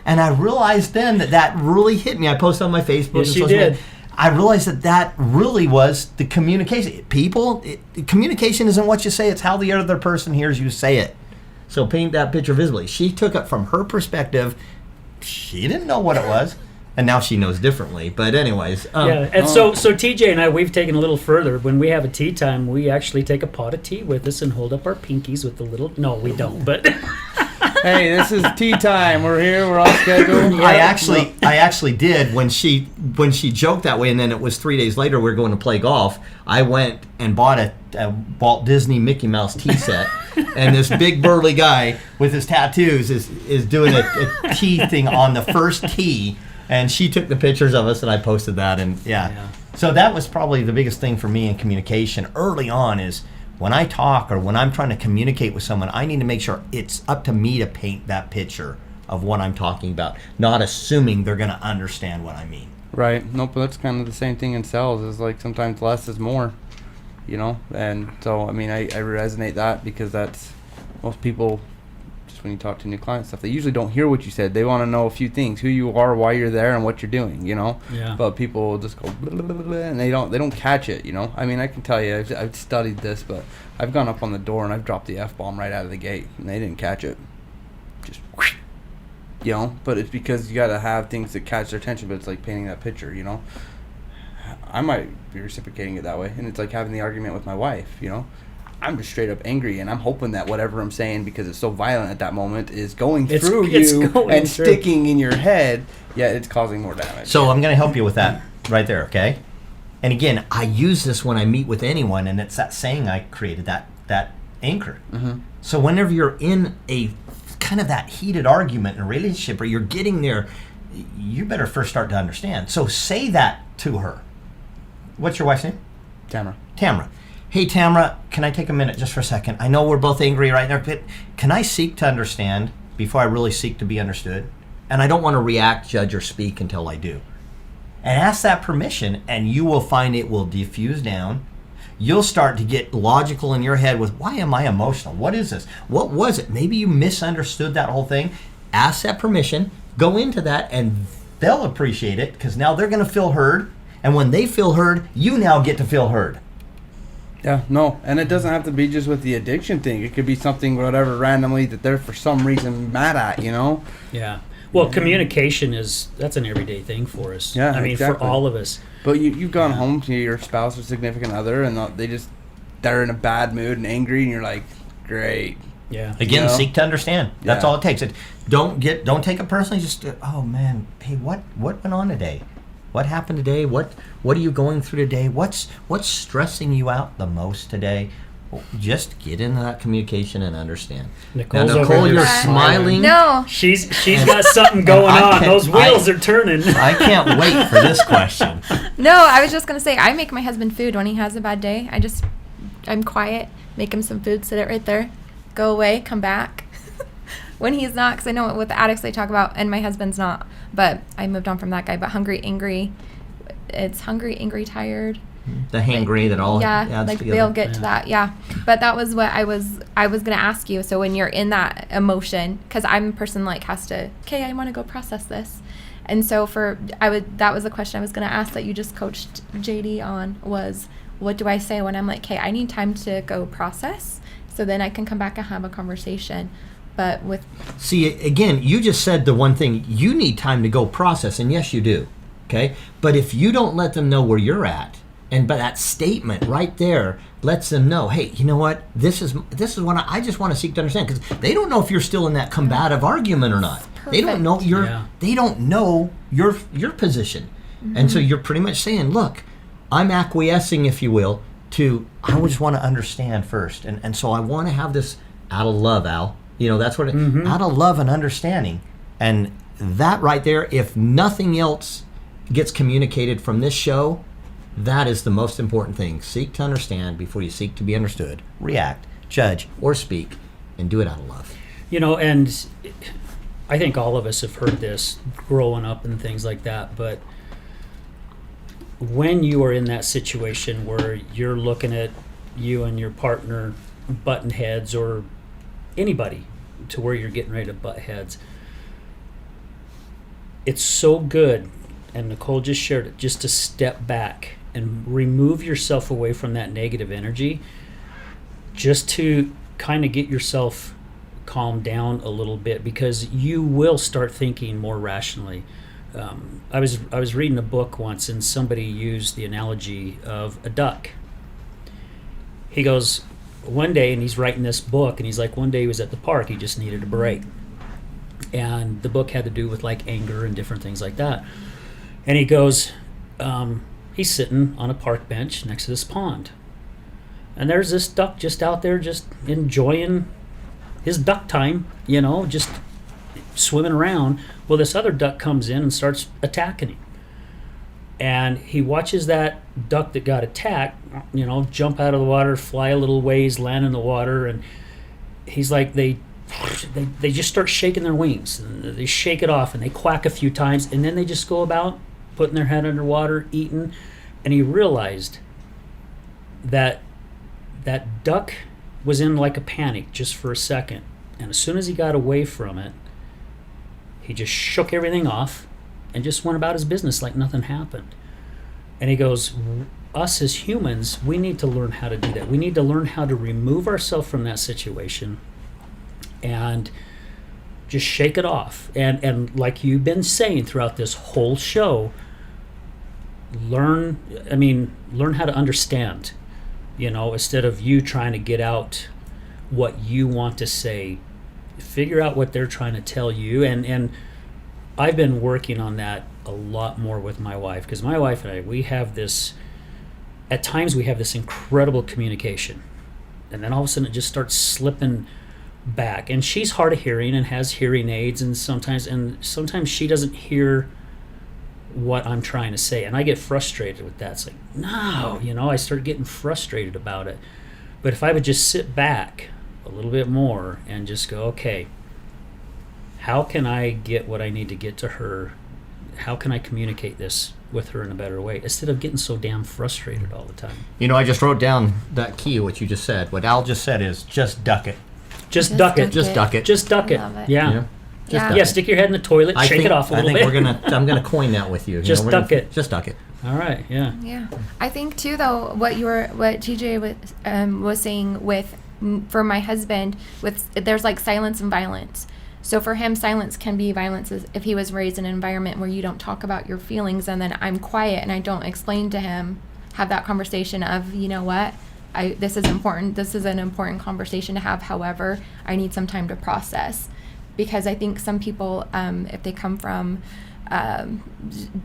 And I realized then that really hit me. I posted on my Facebook. Yes, and you social did. media. I realized that really was the communication. Communication isn't what you say, it's how the other person hears you say it. So paint that picture visibly. She took it from her perspective. She didn't know what it was, and now she knows differently. But anyways. Yeah, and so TJ and I, we've taken a little further. When we have a tea time, we actually take a pot of tea with us and hold up our pinkies with the little... No, we don't, but... Hey, this is tea time. We're here. We're on schedule. I actually did when she joked that way, and then it was 3 days later we were going to play golf. I went and bought a Walt Disney Mickey Mouse tea set, and this big burly guy with his tattoos is doing a tea thing on the first tee, and she took the pictures of us, and I posted that, and yeah. So that was probably the biggest thing for me in communication early on is when I talk or when I'm trying to communicate with someone, I need to make sure it's up to me to paint that picture of what I'm talking about, not assuming they're going to understand what I mean. Right. Nope. That's kind of the same thing in sales. Is like sometimes less is more, you know. And so I mean, I resonate that because that's most people. Just when you talk to new clients stuff, they usually don't hear what you said. They want to know a few things: who you are, why you're there, and what you're doing. You know. Yeah. But people will just go blah, blah, blah, blah, and they don't catch it. You know. I mean, I can tell you, I've studied this, but I've gone up on the door and I've dropped the F-bomb right out of the gate, and they didn't catch it. Just. You know, but it's because you got to have things that catch their attention, but it's like painting that picture, you know. I might be reciprocating it that way, and it's like having the argument with my wife, you know. I'm just straight up angry, and I'm hoping that whatever I'm saying, because it's so violent at that moment, is going through you and sticking in your head, yet it's causing more damage. So I'm going to help you with that right there, okay? And again, I use this when I meet with anyone, and it's that saying I created, that anchor. Mm-hmm. So whenever you're in a kind of that heated argument in a relationship or you're getting there, you better first start to understand. So say that to her. What's your wife's name? Tamara. Hey, Tamara, can I take a minute just for a second? I know we're both angry right now, but can I seek to understand before I really seek to be understood? And I don't want to react, judge, or speak until I do. And ask that permission, and you will find it will diffuse down. You'll start to get logical in your head with, why am I emotional? What is this? What was it? Maybe you misunderstood that whole thing. Ask that permission, go into that, and they'll appreciate it because now they're going to feel heard. And when they feel heard, you now get to feel heard. Yeah, no, and it doesn't have to be just with the addiction thing. It could be something, whatever, randomly that they're for some reason mad at, you know? Yeah. Well, communication that's an everyday thing for us. Yeah, I mean, exactly. for all of us. But you've gone home to your spouse or significant other, and they're in a bad mood and angry, and you're like, great. Yeah. Again, You know? seek to understand. That's Yeah. all it takes. Don't take it personally. Just oh man, hey, what went on today? What happened today? What are you going through today? What's stressing you out the most today? Well, just get into that communication and understand. Nicole's now, over Nicole, here you're smiling. smiling. No. She's got something going on. Those wheels are turning. I can't wait for this question. No, I was just going to say, I make my husband food when he has a bad day. I'm quiet, make him some food, sit it right there, go away, come back. When he's not, because I know with the addicts they talk about, and my husband's not, but I moved on from that guy, but hungry, angry, it's hungry, angry, tired. The hangry that all adds like together. they'll get to that, but that was what I was gonna ask you. So when you're in that emotion, because I'm a person like has to, okay, I want to go process this, and so that was the question I was gonna ask that you just coached JD on, was what do I say when I'm like, okay, I need time to go process, so then I can come back and have a conversation. But see, again, you just said the one thing, you need time to go process, and yes you do, okay, but if you don't let them know where you're at, and by that statement right there lets them know, hey, you know what? This is what I just want to seek to understand, because they don't know if you're still in that combative argument or not. Perfect. They don't know they don't know your position, and so you're pretty much saying, look, I'm acquiescing, if you will, to I just want to understand first, and so I want to have this out of love, Al. You know, that's what out of love and understanding, and that right there, if nothing else gets communicated from this show, that is the most important thing. Seek to understand before you seek to be understood. React, judge, or speak, and do it out of love. You know, and I think all of us have heard this growing up and things like that, but when you are in that situation where you're looking at you and your partner button heads, or anybody to where you're getting ready to butt heads, it's so good, and Nicole just shared it, just to step back and remove yourself away from that negative energy, just to kind of get yourself calmed down a little bit, because you will start thinking more rationally. I was reading a book once, and somebody used the analogy of a duck. He goes, one day, and he's writing this book, and he's like, one day he was at the park, he just needed a break. And the book had to do with like anger and different things like that. And he goes, he's sitting on a park bench next to this pond. And there's this duck just out there just enjoying his duck time, just swimming around. Well, this other duck comes in and starts attacking him. And he watches that duck that got attacked, jump out of the water, fly a little ways, land in the water, and he's like, they just start shaking their wings. And they shake it off, and they quack a few times, and then they just go about putting their head underwater, eating. And he realized that that duck was in like a panic just for a second. And as soon as he got away from it, he just shook everything off and just went about his business like nothing happened. And he goes, us as humans, we need to learn how to do that. We need to learn how to remove ourselves from that situation and just shake it off. And like you've been saying throughout this whole show, learn how to understand, instead of you trying to get out what you want to say. Figure out what they're trying to tell you. And I've been working on that a lot more with my wife, because my wife and I, at times we have this incredible communication, and then all of a sudden it just starts slipping back. And she's hard of hearing and has hearing aids, and sometimes she doesn't hear what I'm trying to say, and I get frustrated with that. It's like, no, I start getting frustrated about it. But if I would just sit back a little bit more and just go, okay, how can I get what I need to get to her? How can I communicate this with her in a better way, instead of getting so damn frustrated all the time? I just wrote down that key, what you just said. What Al just said is just duck it. Just duck it. Just duck it. Just duck it. Love it. Yeah. Yeah. Yeah, stick your head in the toilet, shake it off a little bit. I'm gonna coin that with you. Just duck it. Just duck it. All right, yeah. Yeah, I think too, though, what TJ was saying for my husband, there's like silence and violence. So for him, silence can be violence if he was raised in an environment where you don't talk about your feelings, and then I'm quiet and I don't explain to him, have that conversation of, what, this is important. This is an important conversation to have. However, I need some time to process, because I think some people, if they come from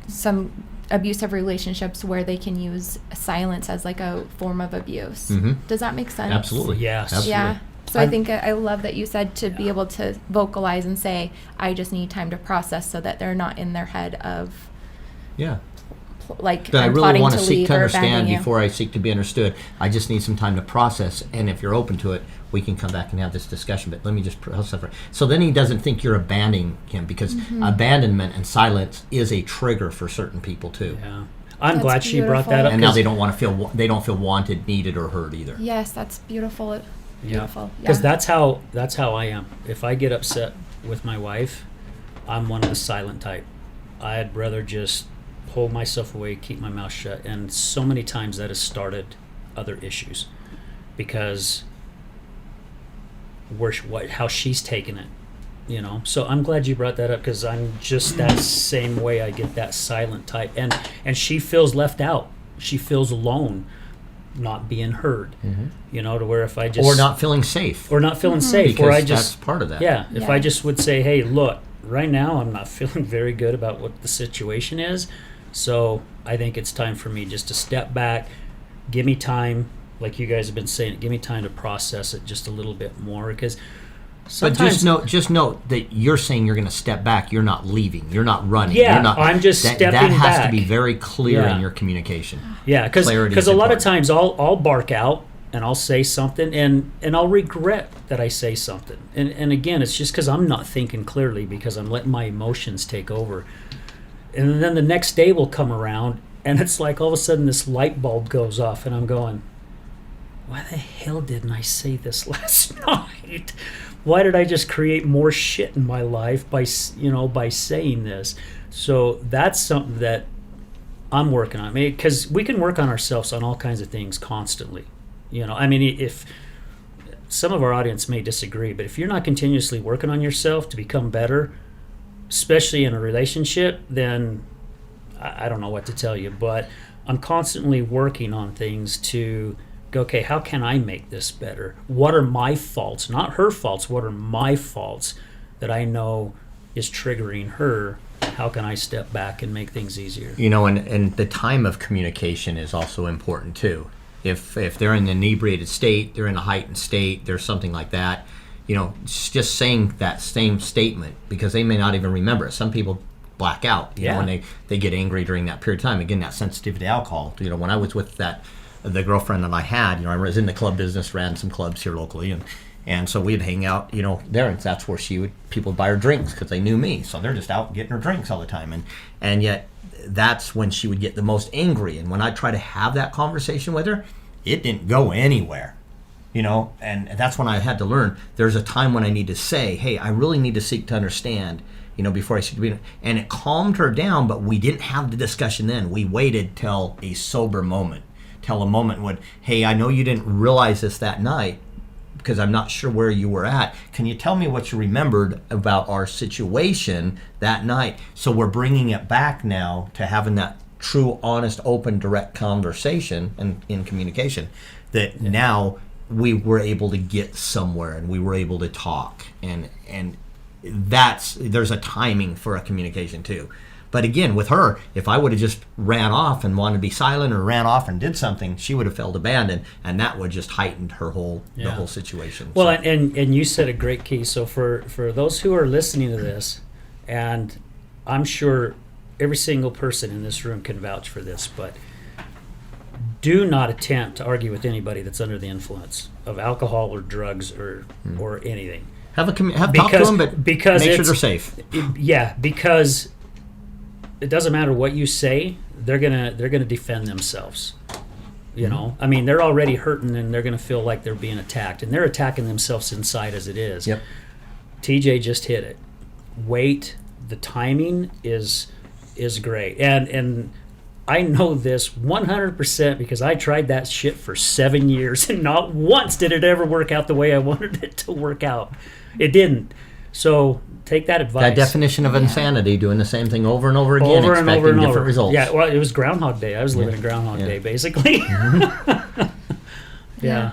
some abusive relationships where they can use silence as like a form of abuse. Mm-hmm. Does that make sense? Absolutely. Yes. Absolutely. Yeah. So I think I love that you said to be able to vocalize and say, I just need time to process, so that they're not in their head of Yeah. like, That I I'm really plotting want to to seek leave to or understand abandoning you. before I seek to be understood. I just need some time to process, and if you're open to it, we can come back and have this discussion. But let me just process. So then he doesn't think you're abandoning him, because abandonment and silence is a trigger for certain people too. Yeah. I'm That's glad she brought that beautiful. up. And now 'cause- they don't feel wanted, needed, or heard either. Yes, that's beautiful. Beautiful. Yeah. Because that's how I am. If I get upset with my wife, I'm one of the silent type. I'd rather just pull myself away, keep my mouth shut. And so many times that has started other issues, because how she's taken it, So I'm glad you brought that up, because I'm just that same way. I get that silent type, and she feels left out. She feels alone, not being heard. To where if I just Or not feeling safe. safe, Because or I just that's part of that. yeah. If I Yeah. just would say, hey, look, right now I'm not feeling very good about what the situation is, so I think it's time for me just to step back, give me time, like you guys have been saying, give me time to process it just a little bit more, because But sometimes just note that you're saying you're going to step back. You're not leaving. You're not running. Yeah, you're not, I'm just that stepping has back. to be very clear Yeah. in your communication. yeah, clarity because is a lot of important. times I'll bark out and I'll say something, and I'll regret that I say something, and again, it's just because I'm not thinking clearly, because I'm letting my emotions take over. And then the next day will come around, and it's like all of a sudden this light bulb goes off, and I'm going, why the hell didn't I say this last night? Why did I just create more shit in my life by saying this? So that's something that I'm working on. Because we can work on ourselves on all kinds of things constantly. If some of our audience may disagree, but if you're not continuously working on yourself to become better, especially in a relationship, then I don't know what to tell you. But I'm constantly working on things to go, okay, how can I make this better? What are my faults? Not her faults. What are my faults that I know is triggering her. How can I step back and make things easier? You know, and the time of communication is also important too. If they're in an inebriated state, they're in a heightened state, there's something like that, you know, just saying that same statement, because they may not even remember it. Some people black out, you know, when they get angry during that period of time. Again, that sensitivity to alcohol. You know, when I was with the girlfriend that I had, you know, I was in the club business, ran some clubs here locally, and so we'd hang out, you know, there, and that's where people would buy her drinks because they knew me. So they're just out getting her drinks all the time. And yet that's when she would get the most angry. And when I try to have that conversation with her, it didn't go anywhere, you know, and that's when I had to learn there's a time when I need to say, hey, I really need to seek to understand, you know, before I seek to be, and it calmed her down, but we didn't have the discussion then. We waited till a sober moment, till a moment when, hey, I know you didn't realize this that night, because I'm not sure where you were at. Can you tell me what you remembered about our situation that night? So we're bringing it back now to having that true, honest, open, direct conversation and in communication, that now we were able to get somewhere and we were able to talk. And there's a timing for a communication too. But again, with her, if I would have just ran off and wanted to be silent or ran off and did something, she would have felt abandoned, and that would just heightened her the whole situation. Well, and you said a great key. So for those who are listening to this, and I'm sure every single person in this room can vouch for this, but do not attempt to argue with anybody that's under the influence of alcohol or drugs or anything. Talk to them, but make sure they're safe. Yeah, because it doesn't matter what you say, they're gonna defend themselves. You know, I mean, they're already hurting and they're gonna feel like they're being attacked, and they're attacking themselves inside as it is. Yep. TJ just hit it. Wait, the timing is great, and I know this 100% because I tried that shit for 7 years, and not once did it ever work out the way I wanted it to work out. It didn't. So take that advice. That definition of insanity, doing the same thing over and over again, expecting different results. Yeah, well, it was Groundhog Day. I was living in Groundhog Day, basically. Yeah.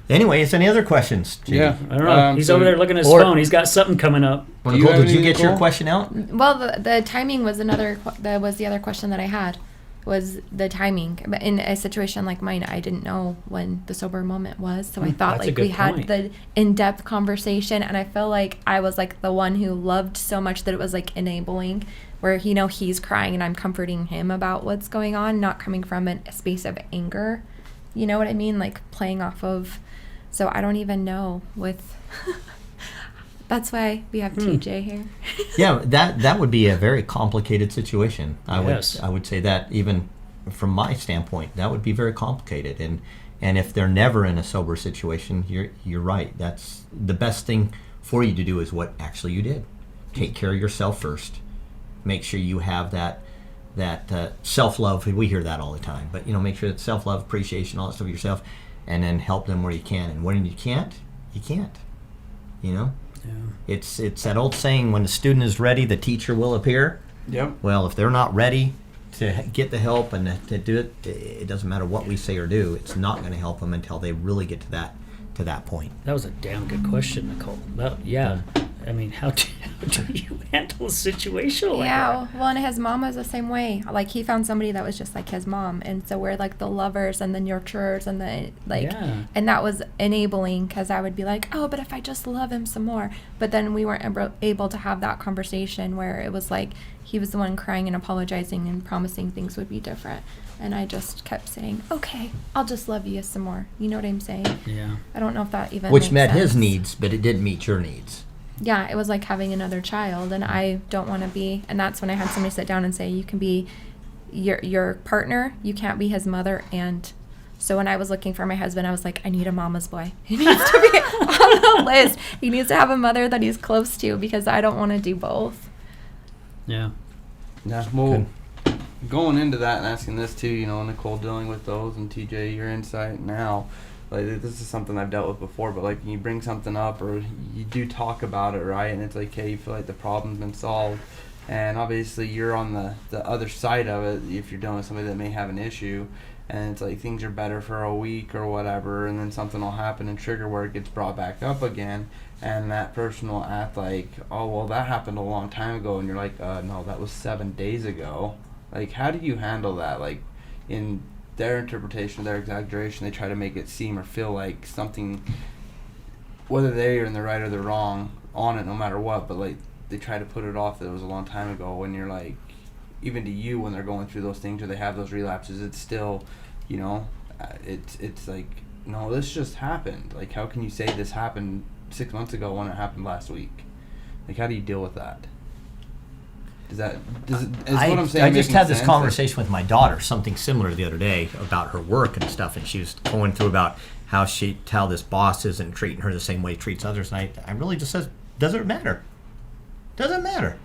Anyways, any other questions, Judy? Yeah. I don't know. He's over there looking at his phone. He's got something coming up. Well, Nicole, did you get your question out? Well, the timing was the other question that I had, was the timing. But in a situation like mine, I didn't know when the sober moment was, so I thought like we had the in-depth conversation, and I feel like I was like the one who loved so much that it was like enabling, where, you know, he's crying and I'm comforting him about what's going on, not coming from a space of anger. You know what I mean? Like playing off of. So I don't even know with. That's why we have TJ here. Yeah, that would be a very complicated situation. I Yes. would say that even from my standpoint, that would be very complicated. And if they're never in a sober situation, you're right. That's the best thing for you to do is what actually you did. Take care of yourself first. Make sure you have that self-love. We hear that all the time, but you know, make sure that self-love, appreciation, all that stuff of yourself, and then help them where you can. And when you can't, you can't. You know. Yeah. It's that old saying, when the student is ready, the teacher will appear. Yep. Well, if they're not ready to get the help and to do it, it doesn't matter what we say or do. It's not going to help them until they really get to that point. That was a damn good question, Nicole. I mean, how do you handle a situation like that? Yeah, well, and his mom was the same way. Like, he found somebody that was just like his mom, and so we're like the lovers and the nurturers and the and that was enabling, because I would be like, oh, but if I just love him some more. But then we weren't able to have that conversation where it was like he was the one crying and apologizing and promising things would be different. And I just kept saying, okay, I'll just love you some more. You know what I'm saying? Yeah. I don't know if that even Which makes met his sense. needs, but it didn't meet your needs. Yeah, it was like having another child, and I don't want to be. And that's when I had somebody sit down and say, you can be your partner, you can't be his mother. And so when I was looking for my husband, I was like, I need a mama's boy. He needs to be on the list. He needs to have a mother that he's close to, because I don't want to do both. Yeah. Yeah. Well, going into that and asking this too, you know, Nicole dealing with those, and TJ, your insight now. Like, this is something I've dealt with before, but like, you bring something up or you do talk about it, right? And it's like, hey, you feel like the problem's been solved, and obviously you're on the other side of it if you're dealing with somebody that may have an issue, and it's like things are better for a week or whatever, and then something will happen and trigger where it gets brought back up again, and that person will act like, oh, well, that happened a long time ago, and you're like, no, that was 7 days ago. Like, how do you handle that? Like, in their interpretation, their exaggeration, they try to make it seem or feel like something, whether they are in the right or the wrong on it, no matter what, but like they try to put it off that it was a long time ago, when you're like, even to you, when they're going through those things or they have those relapses, it's still, you know, it's like, no, this just happened. Like, how can you say this happened 6 months ago when it happened last week? Like, how do you deal with that? Is what I'm saying? I just had this sense? conversation with my daughter, something similar the other day about her work and stuff, and she was going through about how this boss isn't treating her the same way he treats others, and I really just says, doesn't matter. Doesn't matter.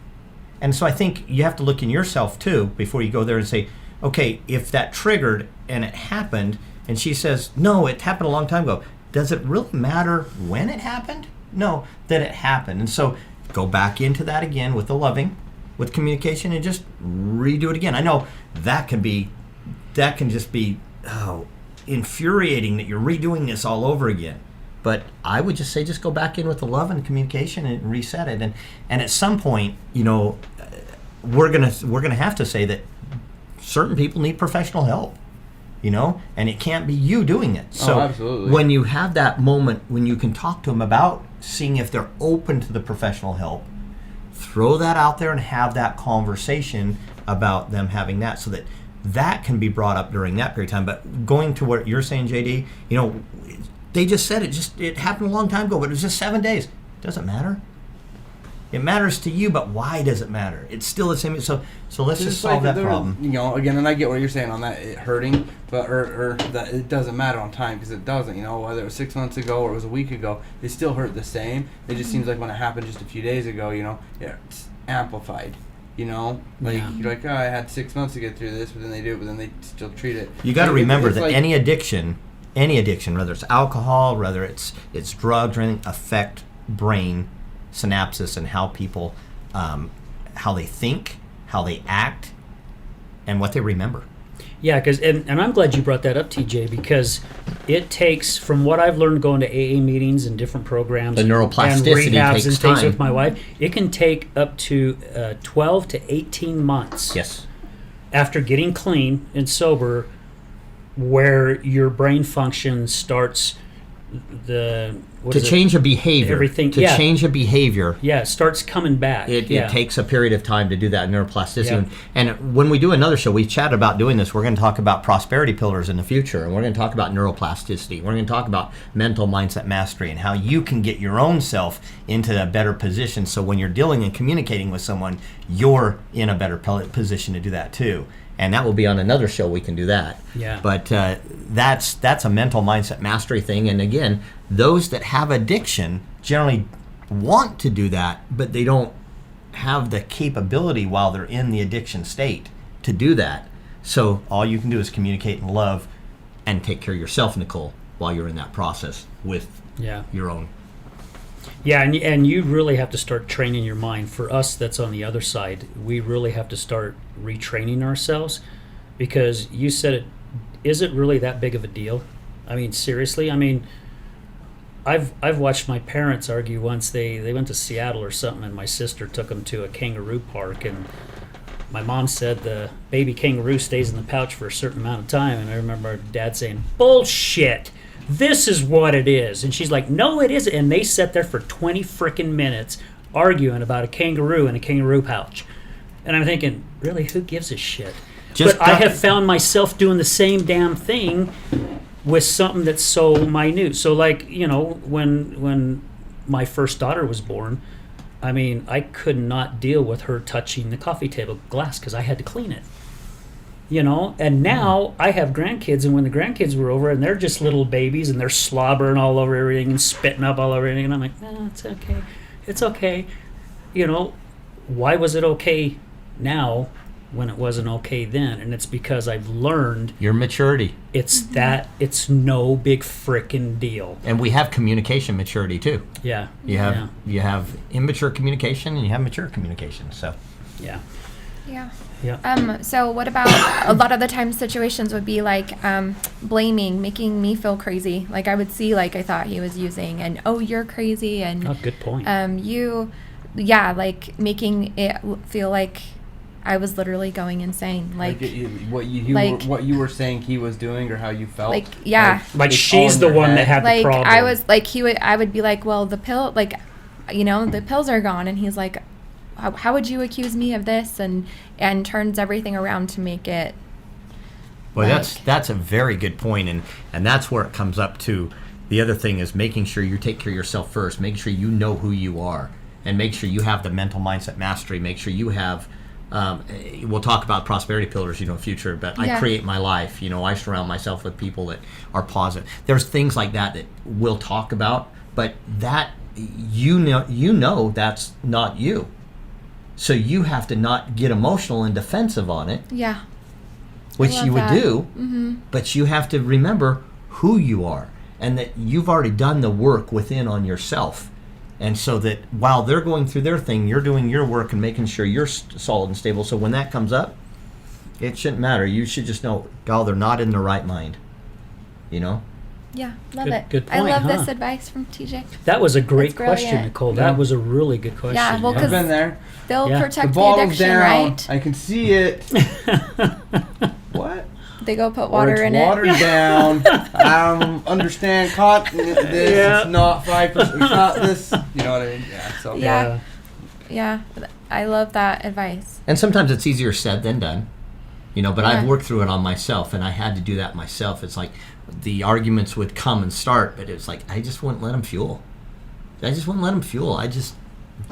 And so I think you have to look in yourself too before you go there and say, okay, if that triggered and it happened, and she says, no, it happened a long time ago, does it really matter when it happened? No, that it happened. And so go back into that again with the loving, with communication, and just redo it again. I know that can just be infuriating that you're redoing this all over again. But I would just say, just go back in with the love and communication and reset it. And at some point, you know, we're gonna have to say that certain people need professional help, you know, and it can't be you doing it. So absolutely. When you have that moment when you can talk to them about seeing if they're open to the professional help, throw that out there and have that conversation about them having that, so that can be brought up during that period of time. But going to what you're saying, JD, you know, they just said it happened a long time ago, but it was just 7 days. Doesn't matter. It matters to you, but why does it matter? It's still the same. So let's just solve that problem. You know, again, and I get what you're saying on that, it hurting, but or that it doesn't matter on time, because it doesn't. You know, whether it was 6 months ago or it was a week ago, they still hurt the same. It just seems like when it happened just a few days ago, you know, it's amplified. You know, like you're like, oh, I had 6 months to get through this, but then they do it, but then they still treat it. You got to remember that like, any addiction, whether it's alcohol, whether it's drugs or anything, affect brain synapses and how people, how they think, how they act, and what they remember. Yeah, because and I'm glad you brought that up, TJ, because it takes, from what I've learned going to AA meetings and different programs, the neuroplasticity and rehabs takes and things time. with my wife, it can take up to 12 to 18 months. Yes. After getting clean and sober, where your brain function starts change a behavior. Everything. Change a behavior. Yeah, it starts coming back. It takes a period of time to do that neuroplasticity. Yeah. And when we do another show, we chat about doing this. We're going to talk about prosperity pillars in the future, and we're going to talk about neuroplasticity. We're going to talk about mental mindset mastery and how you can get your own self into a better position, so when you're dealing and communicating with someone, you're in a better position to do that too. And that will be on another show. We can do that. Yeah. But that's a mental mindset mastery thing. And again, those that have addiction generally want to do that, but they don't have the capability while they're in the addiction state to do that. So all you can do is communicate and love, and take care of yourself, Nicole, while you're in that process with your own. Yeah, and you really have to start training your mind. For us that's on the other side, we really have to start retraining ourselves, because you said it, is it really that big of a deal? I mean, seriously? I mean, I've watched my parents argue once. They went to Seattle or something, and my sister took them to a kangaroo park, and my mom said the baby kangaroo stays in the pouch for a certain amount of time, and I remember Dad saying, bullshit! This is what it is. And she's like, no, it isn't. And they sat there for 20 frickin' minutes arguing about a kangaroo and a kangaroo pouch. And I'm thinking, really, who gives a shit? But I have found myself doing the same damn thing with something that's so minute. So, like, you know, when my first daughter was born, I mean, I could not deal with her touching the coffee table glass because I had to clean it. You know, and now I have grandkids, and when the grandkids were over, and they're just little babies, and they're slobbering all over everything and spitting up all over everything, and I'm like, it's okay. It's okay. You know, why was it okay now when it wasn't okay then? And it's because I've learned your maturity. It's no big frickin' deal. And we have communication maturity too. Yeah. You have immature communication, and you have mature communication. So yeah. Yeah. Yeah. So what about a lot of the time situations would be like blaming, making me feel crazy. Like I would see like I thought he was using and, oh, you're crazy. And Oh, good point. like making it feel like I was literally going insane. Like what you were saying he was doing or how you felt. like, yeah. Like it's she's all the in your one that head. had the Like problem. I was like I would be like, well, the pill, like, the pills are gone, and he's like, how would you accuse me of this, and turns everything around to make it. Well, like, that's a very good point, and that's where it comes up to. The other thing is making sure you take care of yourself first. Make sure you know who you are, and make sure you have the mental mindset mastery. Make sure you have. We'll talk about prosperity pillars, future. But I Yeah. create my life. I surround myself with people that are positive. There's things like that we'll talk about, but that you know that's not you. So you have to not get emotional and defensive on it. Yeah. Which love you would that. do, Mm-hmm. but you have to remember who you are and that you've already done the work within on yourself. And so that while they're going through their thing, you're doing your work and making sure you're solid and stable. So when that comes up, it shouldn't matter. You should just know, they're not in the right mind. Yeah, love Good- it. good I point, love huh? this advice from TJ. That was a great That's brilliant. question, Nicole. Yeah. That was a really good question. Yeah, well, I've 'cause been there. They'll Yeah. protect The the bottle's addiction, down. right? I can see it. What? They go put Or water it's in watered it. down. I don't understand cotton. This Yeah. it's not 5%. It's not this. You know what I mean? Yeah. So Yeah. Yeah, I love that advice. And sometimes it's easier said than done. But Yeah. I've worked through it on myself, and I had to do that myself. It's like the arguments would come and start, but it's like I just wouldn't let them fuel. I just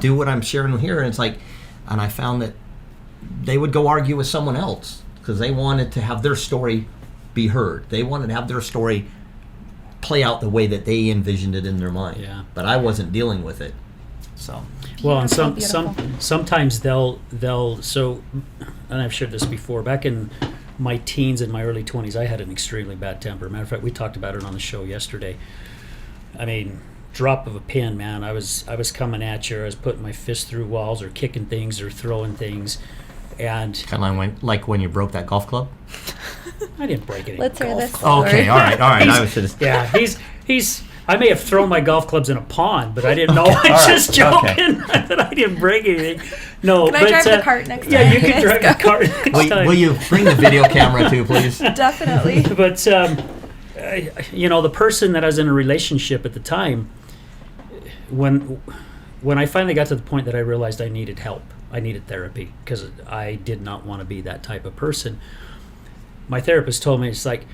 do what I'm sharing here, and it's like, and I found that they would go argue with someone else because they wanted to have their story be heard. They wanted to have their story play out the way that they envisioned it in their mind. Yeah. But I wasn't dealing with it. So Well, and Beautiful. sometimes they'll so, and I've shared this before. Back in my teens and my early 20s, I had an extremely bad temper. Matter of fact, we talked about it on the show yesterday. I mean, drop of a pin, man. I was coming at you. I was putting my fist through walls or kicking things or throwing things, and kind of like when you broke that golf club. I didn't break any Let's hear golf this club. Okay, story. all right. I He's- was just. Yeah, he's. I may have thrown my golf clubs in a pond, but I didn't know. Okay, I'm all right, just joking that I didn't break anything. No, Can I but drive the cart next yeah, time? you can drive the cart next time. Will you bring the video camera too, please? Definitely. But the person that I was in a relationship at the time, when I finally got to the point that I realized I needed help, I needed therapy because I did not want to be that type of person. My therapist told me, it's like,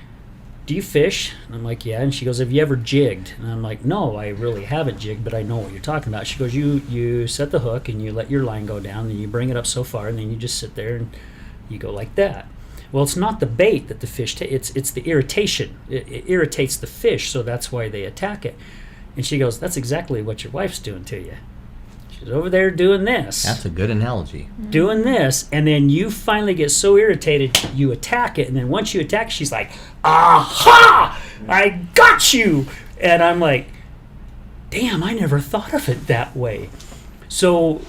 do you fish? And I'm like, yeah. And she goes, have you ever jigged? And I'm like, no, I really haven't jigged, but I know what you're talking about. She goes, you set the hook and you let your line go down and you bring it up so far and then you just sit there and you go like that. Well, it's not the bait that the fish it's the irritation. It irritates the fish, so that's why they attack it. And she goes, that's exactly what your wife's doing to you. She's over there doing this. That's a good analogy. Doing this, and then you finally get so irritated, you attack it, and then once you attack, she's like, aha! I got you! And I'm like, damn, I never thought of it that way. So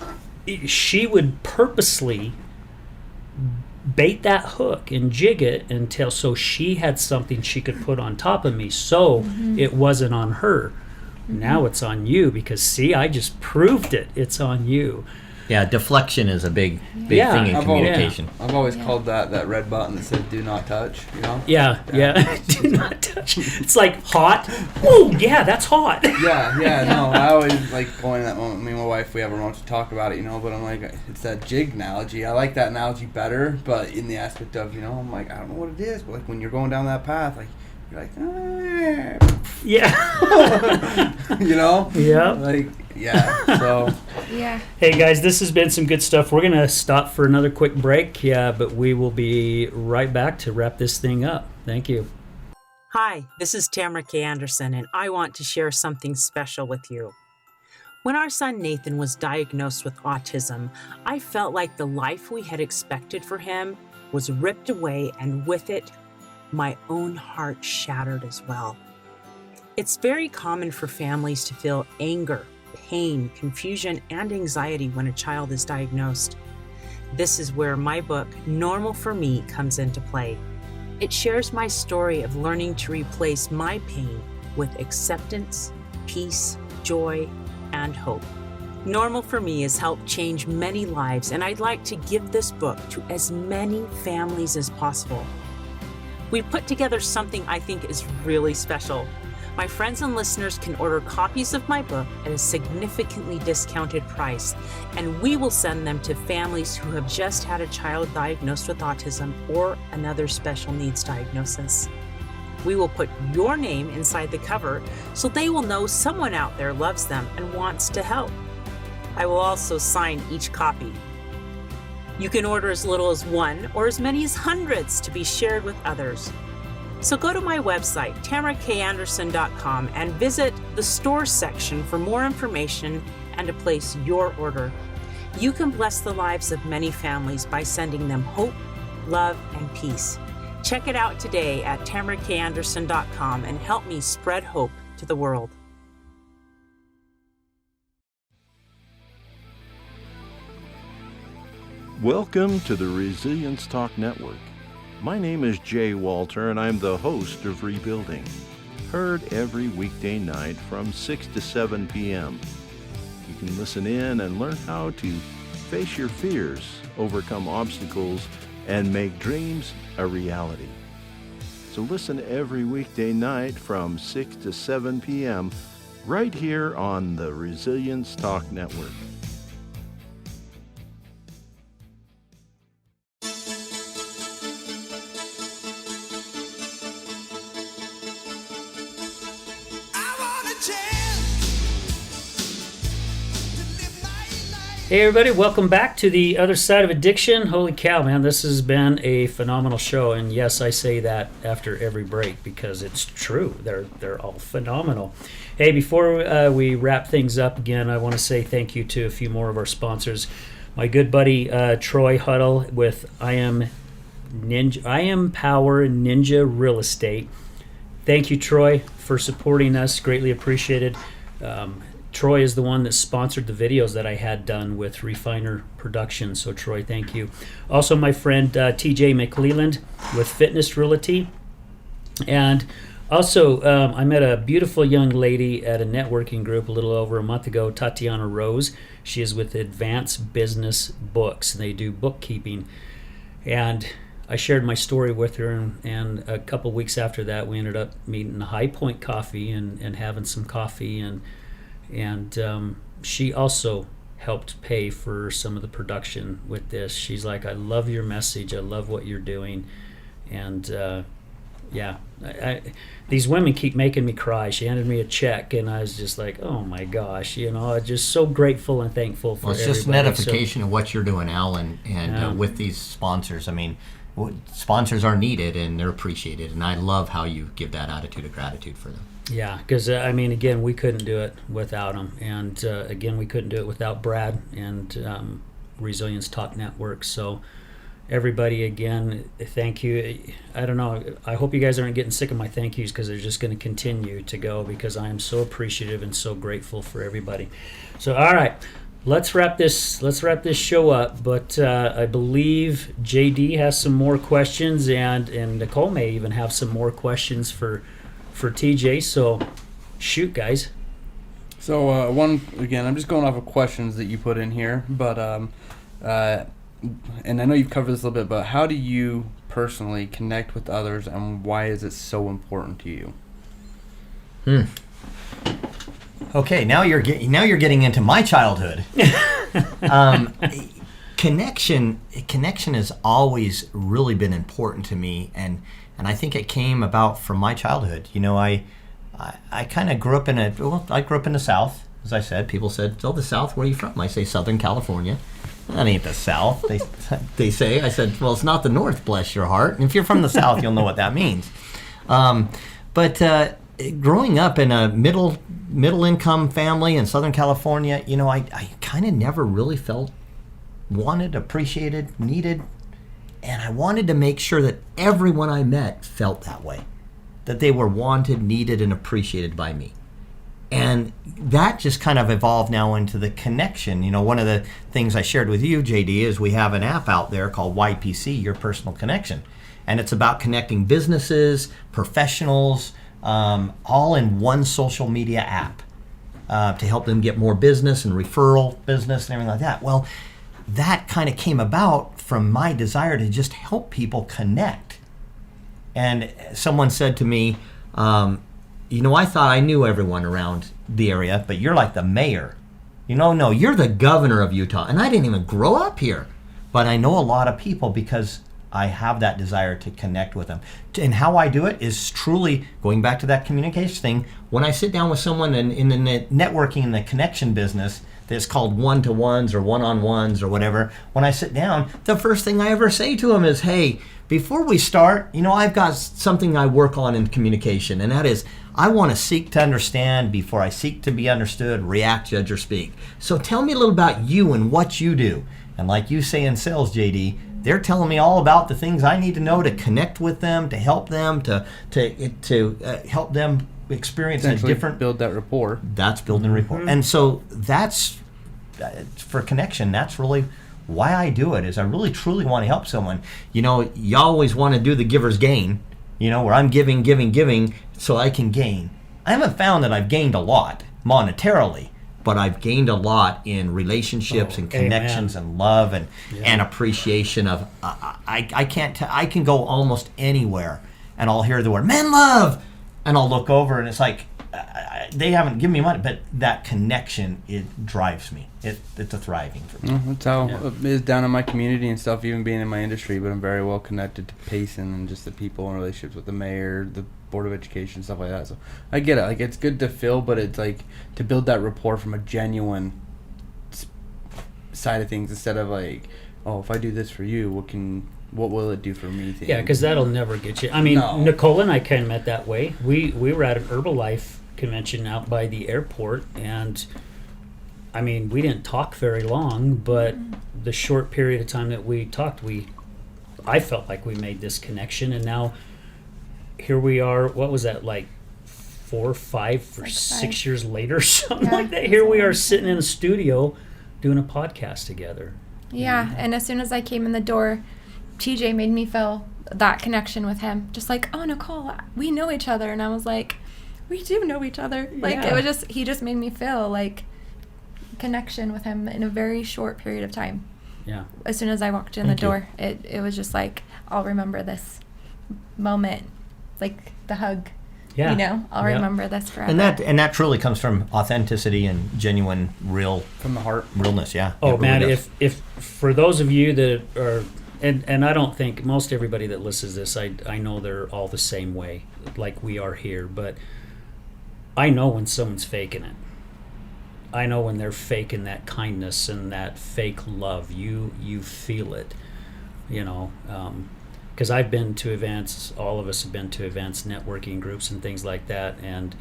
she would purposely bait that hook and jig it until so she had something she could put on top of me, so it wasn't on her. Now it's on you because, see, I just proved it. It's on you. Yeah, deflection is a big Yeah. thing in I've always- communication. I've always called that red button that says "Do not touch." Yeah. Do not touch. It's like hot. Oh, yeah, that's hot. Yeah. No, I always like going in that moment. Me and my wife, we have a moment to talk about it, But I'm like, it's that jig analogy. I like that analogy better, but in the aspect of, I'm like, I don't know what it is, but like when you're going down that path, like you're like, Yeah. Yeah. like yeah. So. Yeah. Hey, guys, this has been some good stuff. We're going to stop for another quick break, but we will be right back to wrap this thing up. Thank you. Hi, this is Tamara K. Anderson, and I want to share something special with you. When our son Nathan was diagnosed with autism, I felt like the life we had expected for him was ripped away, and with it, my own heart shattered as well. It's very common for families to feel anger, pain, confusion, and anxiety when a child is diagnosed. This is where my book, Normal for Me, comes into play. It shares my story of learning to replace my pain with acceptance, peace, joy, and hope. Normal for Me has helped change many lives, and I'd like to give this book to as many families as possible. We've put together something I think is really special. My friends and listeners can order copies of my book at a significantly discounted price, and we will send them to families who have just had a child diagnosed with autism or another special needs diagnosis. We will put your name inside the cover so they will know someone out there loves them and wants to help. I will also sign each copy. You can order as little as one or as many as hundreds to be shared with others. So go to my website, tamarakanderson.com, and visit the store section for more information and to place your order. You can bless the lives of many families by sending them hope, love, and peace. Check it out today at tamarakanderson.com and help me spread hope to the world. Welcome to the Resilience Talk Network. My name is Jay Walter, and I'm the host of Rebuilding, heard every weekday night from 6 to 7 p.m. You can listen in and learn how to face your fears, overcome obstacles, and make dreams a reality. So listen every weekday night from 6 to 7 p.m. right here on the Resilience Talk Network. Hey everybody, welcome back to the other side of addiction. Holy cow, man, this has been a phenomenal show, and yes, I say that after every break because it's true. They're all phenomenal. Hey, before we wrap things up again, I want to say thank you to a few more of our sponsors. My good buddy Troy Huddle with I Am Power Ninja Real Estate. Thank you, Troy, for supporting us. Greatly appreciated. Troy is the one that sponsored the videos that I had done with Refiner Productions. So, Troy, thank you. Also, my friend TJ McLeland with Fitness Realty. And also, I met a beautiful young lady at a networking group a little over a month ago, Tatiana Rose. She is with Advanced Business Books. They do bookkeeping. And I shared my story with her, and a couple weeks after that, we ended up meeting High Point Coffee and having some coffee, and she also helped pay for some of the production with this. She's like, I love your message. I love what you're doing. And these women keep making me cry. She handed me a check, and I was just like, oh my gosh, just so grateful and thankful for everybody. It's just an edification of what you're doing, Al, and with these sponsors. I mean, sponsors are needed and they're appreciated, and I love how you give that attitude of gratitude for them. Yeah, because again, we couldn't do it without them, and again, we couldn't do it without Brad and Resilience Talk Network. So everybody, again, thank you. I don't know, I hope you guys aren't getting sick of my thank yous, because they're just going to continue to go, because I am so appreciative and so grateful for everybody. So all right, let's wrap this show up. But I believe JD has some more questions, and Nicole may even have some more questions for TJ, so shoot, guys. So I'm just going off of questions that you put in here, but and I know you've covered this a little bit, but how do you personally connect with others, and why is it so important to you? Okay, now you're getting into my childhood. Connection has always really been important to me, and I think it came about from my childhood. I kind of grew up in the South, as I said. People said, "Oh, the South, where are you from?" I say, Southern California. That ain't the South, they say. I said, well, it's not the North, bless your heart. And if you're from the South, you'll know what that means. But growing up in a middle income family in Southern California, I kind of never really felt wanted, appreciated, needed. And I wanted to make sure that everyone I met felt that way, that they were wanted, needed, and appreciated by me. And that just kind of evolved now into the connection. One of the things I shared with you, JD, is we have an app out there called YPC, Your Personal Connection. And it's about connecting businesses, professionals, all in one social media app to help them get more business and referral business and everything like that. Well, that kind of came about from my desire to just help people connect. And someone said to me, I thought I knew everyone around the area, but you're like the mayor. No, you're the governor of Utah. And I didn't even grow up here. But I know a lot of people because I have that desire to connect with them. And how I do it is truly going back to that communication thing. When I sit down with someone in the networking and the connection business that's called one-to-ones or one-on-ones or whatever, when I sit down, the first thing I ever say to them is, hey, before we start, I've got something I work on in communication, and that is I want to seek to understand before I seek to be understood, react, judge, or speak. So tell me a little about you and what you do. And like you say in sales, JD, they're telling me all about the things I need to know to connect with them, to help them, to help them experience a different... build that rapport. That's building rapport. Mm-hmm. And so that's, for connection, that's really why I do it, is I really truly want to help someone. You always want to do the giver's gain, where I'm giving, so I can gain. I haven't found that I've gained a lot monetarily, but I've gained a lot in relationships and connections and love and appreciation of, I can go almost anywhere and I'll hear the word Menlove and I'll look over and it's like, they haven't given me money, but that connection, it drives me. It's a thriving for me. That's how it is down in my community and stuff, even being in my industry, but I'm very well connected to Payson and just the people and relationships with the mayor, the Board of Education, stuff like that. So I get it. Like, it's good to fill, but it's like to build that rapport from a genuine side of things instead of like, oh, if I do this for you, what will it do for me? Yeah, because that'll never get you. I mean, no. Nicole and I kind of met that way. We were at an Herbalife convention out by the airport, and I mean, we didn't talk very long, but the short period of time that we talked, I felt like we made this connection, and now here we are. What was that, like 4, 5, or 6 years later, something like that? Here we are sitting in a studio doing a podcast together. Yeah, and as soon as I came in the door, TJ made me feel that connection with him. Just like, oh, Nicole, we know each other. And I was like, we do know each other. Like, it was just, he just made me feel like connection with him in a very short period of time. Yeah. As soon as I walked in the door, it was just like, I'll remember this moment, like the hug. Yeah. I'll remember this forever. And that truly comes from authenticity and genuine, real, from the heart, realness. Yeah. Oh man, really if for those of you that are, and I don't think most everybody that listens to this, I know they're all the same way, like we are here, but I know when someone's faking it. I know when they're faking that kindness and that fake love. You feel it, because I've been to events, all of us have been to events, networking groups and things like that, and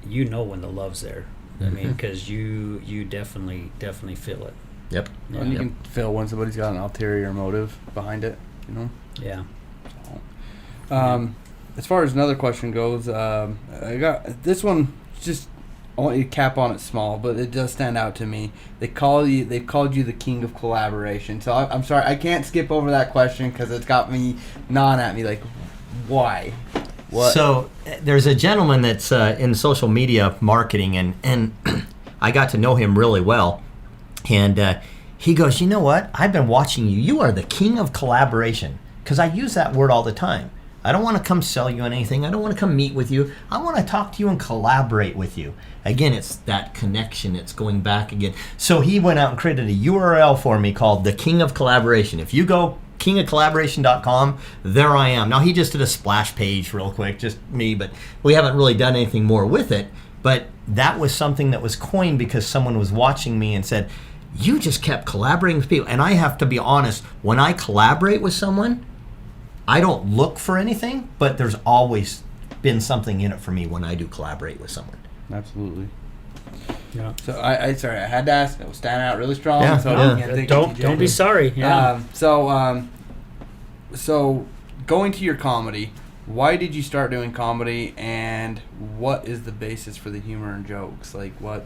when the love's there. I mean, because you definitely feel it. Yep. Yeah. And you can feel when somebody's got an ulterior motive behind it, Yeah. So, as far as another question goes, I got this one. Just I want you to cap on it small, but it does stand out to me. They've called you the king of collaboration. So I'm sorry, I can't skip over that question because it's got me gnawing at me. Like, why? What? So there's a gentleman that's in social media marketing, and I got to know him really well. And he goes, you know what? I've been watching you. You are the king of collaboration. Because I use that word all the time. I don't want to come sell you on anything. I don't want to come meet with you. I want to talk to you and collaborate with you. Again, it's that connection. It's going back again. So he went out and created a URL for me called The King of Collaboration. If you go kingofcollaboration.com, there I am. Now, he just did a splash page real quick, just me, but we haven't really done anything more with it. But that was something that was coined because someone was watching me and said, you just kept collaborating with people. And I have to be honest, when I collaborate with someone, I don't look for anything, but there's always been something in it for me when I do collaborate with someone. Absolutely. Yeah. So I sorry, I had to ask. It was standing out really strong. Yeah. So Yeah. Don't be sorry. Yeah. So going to your comedy, why did you start doing comedy, and what is the basis for the humor and jokes? Like, what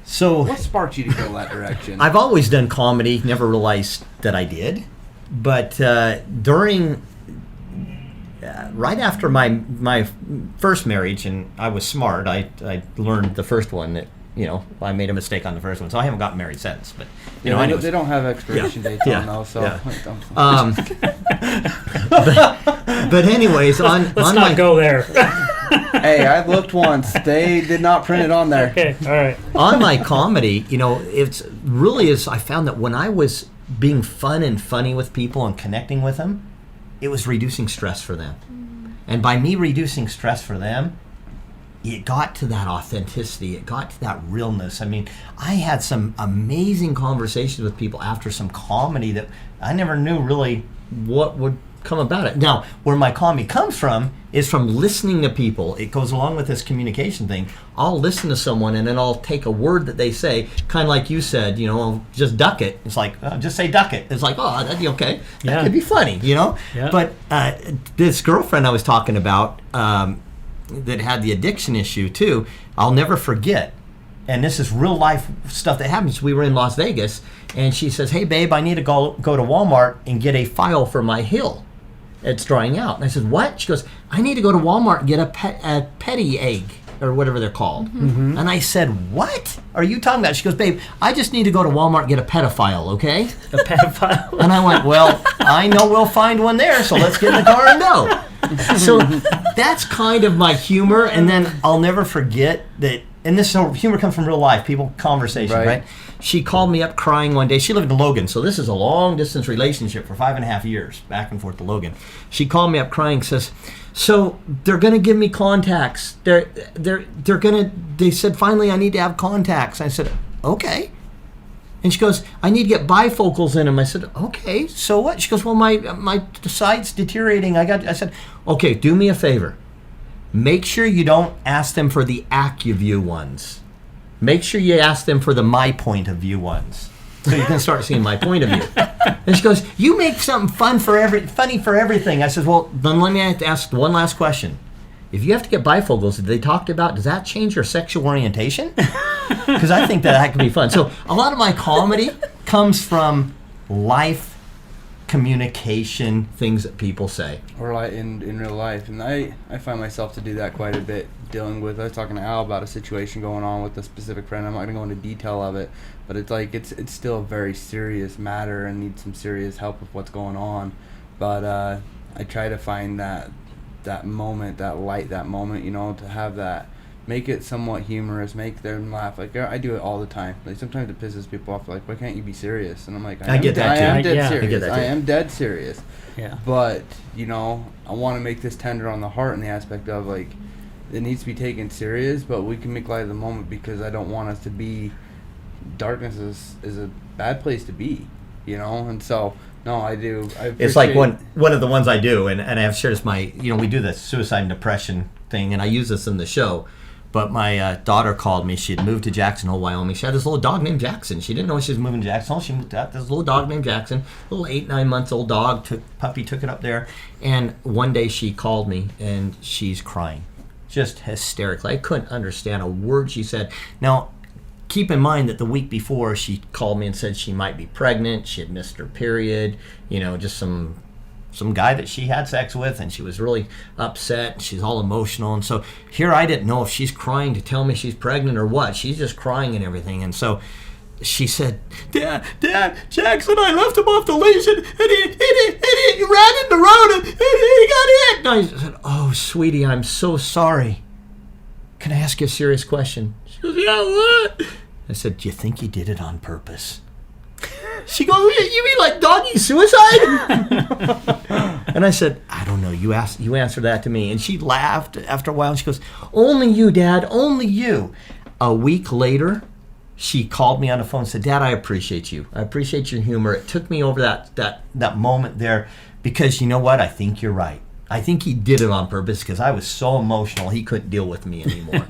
sparked you to go that direction? I've always done comedy, never realized that I did. But right after my first marriage, and I was smart, I learned the first one that, I made a mistake on the first one, so I haven't gotten married since. But anyways. They don't have expiration dates on those, so. Yeah. But anyways, Let's not go there. Hey, I looked once. They did not print it on there. Okay, all right. On my comedy, it's really is. I found that when I was being fun and funny with people and connecting with them, it was reducing stress for them. And by me reducing stress for them, it got to that authenticity. It got to that realness. I mean, I had some amazing conversations with people after some comedy that I never knew really what would come about it. Now, where my comedy comes from is from listening to people. It goes along with this communication thing. I'll listen to someone and then I'll take a word that they say, kind of like you said, I'll just duck it. It's like, just say duck it. It's like, oh, that'd be okay. That could be funny, Yeah. But this girlfriend I was talking about that had the addiction issue too, I'll never forget. And this is real life stuff that happens. We were in Las Vegas and she says, hey babe, I need to go to Walmart and get a file for my hill. It's drying out. And I said, what? She goes, I need to go to Walmart and get a petty egg, or whatever they're called. Mm-hmm. And I said, what are you talking about? She goes, babe, I just need to go to Walmart and get a pedophile, okay? A pedophile? And I went, well, I know we'll find one there, so let's get in the car and go. So that's kind of my humor. And then I'll never forget that, and this humor comes from real life, people, conversation, right? She called me up crying one day. She lived in Logan, so this is a long-distance relationship for 5.5 years, back and forth to Logan. She called me up crying, says, so they're going to give me contacts. They said, finally, I need to have contacts. I said, okay. And she goes, I need to get bifocals in them. I said, okay, so what? She goes, well, my sight's deteriorating. I said, okay, do me a favor. Make sure you don't ask them for the AccuView ones. Make sure you ask them for the my point of view ones, so you can start seeing my point of view. And she goes, you make something funny for everything. I said, well, then let me ask one last question. If you have to get bifocals, did they talk about, does that change your sexual orientation? Because I think that could be fun. So a lot of my comedy comes from life, communication, things that people say. Or like in real life. And I find myself to do that quite a bit, dealing with, I was talking to Al about a situation going on with a specific friend. I'm not going to go into detail of it, but it's like it's still a very serious matter and needs some serious help with what's going on. But I try to find that moment, that light, that moment, to have that, make it somewhat humorous, make them laugh. Like, I do it all the time. Like, sometimes it pisses people off, like, why can't you be serious? And I'm like, I get that too. I am dead serious. I am dead serious. Yeah. But, I want to make this tender on the heart in the aspect of, like, it needs to be taken serious, but we can make light of the moment, because I don't want us to be, darkness is a bad place to be, and so, no, I do. It's like one of the ones I do, and I have shared this, we do the suicide and depression thing, and I use this in the show. But my daughter called me. She had moved to Jackson Hole, Wyoming. She had this little dog named Jackson. She didn't know she was moving to Jackson Hole. She moved out this little dog named Jackson, little 8-9 months old dog. Puppy took it up there. And one day she called me, and she's crying, just hysterically. I couldn't understand a word she said. Now, keep in mind that the week before, she called me and said she might be pregnant. She had missed her period. Just some guy that she had sex with, and she was really upset. She's all emotional, and so here I didn't know if she's crying to tell me she's pregnant or what. She's just crying and everything. And so she said, Dad, Jackson, I left him off the leash, and he ran in the road, and he got hit. And I said, oh, sweetie, I'm so sorry. Can I ask you a serious question? She goes, yeah, what? I said, do you think he did it on purpose? She goes, you mean like doggy suicide? And I said, I don't know. You answer that to me. And she laughed after a while. And she goes, only you, Dad, only you. A week later, she called me on the phone and said, Dad, I appreciate you. I appreciate your humor. It took me over that moment there, because you know what? I think you're right. I think he did it on purpose, because I was so emotional he couldn't deal with me anymore.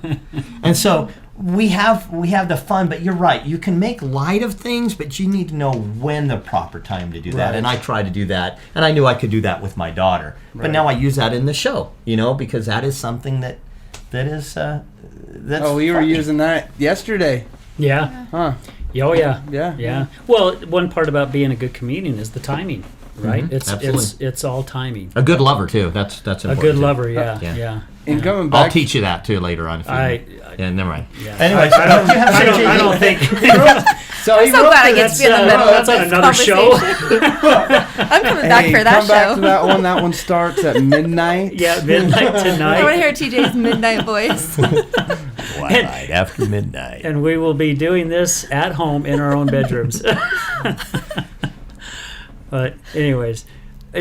And so we have the fun, but you're right. You can make light of things, but you need to know when the proper time to do that. Right. And I try to do that, and I knew I could do that with my daughter. But Right. now I use that in the show, because that is something that's Oh, we were funny. using that yesterday. Yeah. Huh. Oh yeah. Yeah. Yeah. Well, one part about being a good comedian is the timing, right? Absolutely. It's all timing. A good lover too. That's A important. good too. lover, yeah. Yeah. Yeah. And coming I'll back, teach you that too later on. If you yeah, never mind. Yeah. Anyway, I don't think so he so wrote glad I this- get to be in the middle that's of on this another show. conversation. I'm coming back Hey, for that come back to show. that one. That one starts at midnight. Yeah, midnight I want to tonight. hear TJ's midnight voice. Twilight after midnight. And we will be doing this at home in our own bedrooms. But anyways,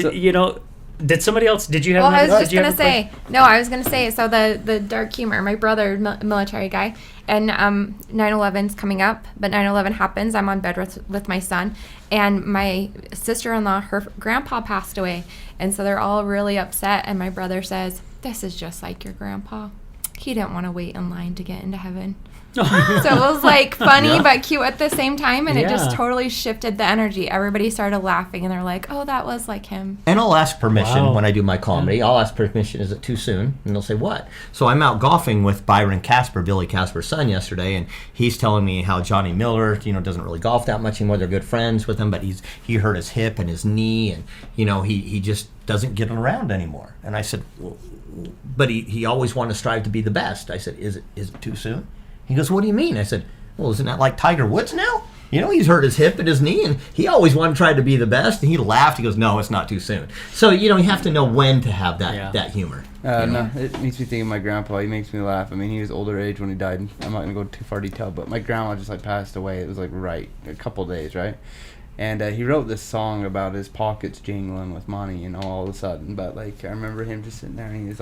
So- did somebody else? Did you have? Well, I another- was just did you gonna have a question? say. No, I was gonna say. So the dark humor. My brother, military guy, and 9/11's coming up. But 9/11 happens. I'm on bed with my son, and my sister-in-law. Her grandpa passed away, and so they're all really upset. And my brother says, "This is just like your grandpa. He didn't want to wait in line to get into heaven." So it was like funny but cute at the same time, and it just Yeah. totally shifted the energy. Everybody started laughing, and they're like, "Oh, that was like him." And I'll ask permission Wow. when I do my comedy. I'll ask permission, is it too soon? And they'll say, what? So I'm out golfing with Byron Casper, Billy Casper's son, yesterday, and he's telling me how Johnny Miller, doesn't really golf that much anymore. They're good friends with him, but he hurt his hip and his knee, and, he just doesn't get around anymore. And I said, well, but he always wanted to strive to be the best. I said, is it too soon? He goes, what do you mean? I said, well, isn't that like Tiger Woods now? He's hurt his hip and his knee, and he always wanted to try to be the best. And he laughed. He goes, no, it's not too soon. So, you have to know when to have that humor. No, it makes me think of my grandpa. He makes me laugh. I mean, he was older age when he died. I'm not going to go too far detail, but my grandma just passed away. It was a couple days, right? And he wrote this song about his pockets jingling with money, all of a sudden. But I remember him just sitting there, and he was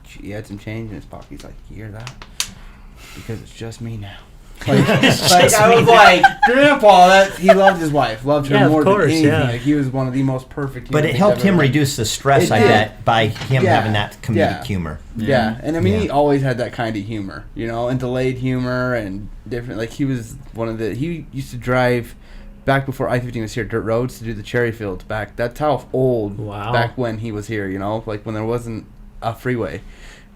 he had some change in his pocket. He's like, you hear that? Because it's just me now. I was like, Grandpa, he loved his wife, loved her more than anything. Yeah. He was one of the most perfect. But it helped him reduce the stress, I bet, by him having that comedic humor. Yeah, and I mean, he always had that kind of humor, and delayed humor and different. He was he used to drive back before I-15 was here, dirt roads to do the cherry fields back. That's how old back when he was here, when there wasn't a freeway.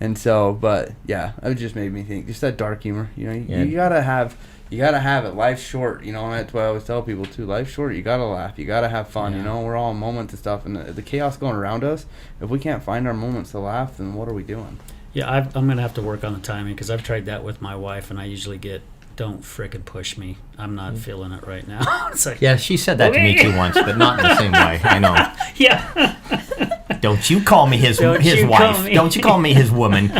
And so, but yeah, it just made me think. Just that dark humor, you gotta have it. Life's short, and that's what I always tell people too. Life's short. You gotta laugh. You gotta have fun. We're all in moments and stuff, and the chaos going around us. If we can't find our moments to laugh, then what are we doing? Yeah, I'm gonna have to work on the timing because I've tried that with my wife, and I usually get, "Don't frickin' push me. I'm not feeling it right now." It's like, Yeah, she said that to me too once, but not in the same way. I know. yeah. Don't you call me his Don't you wife. call me. Don't you call me his woman.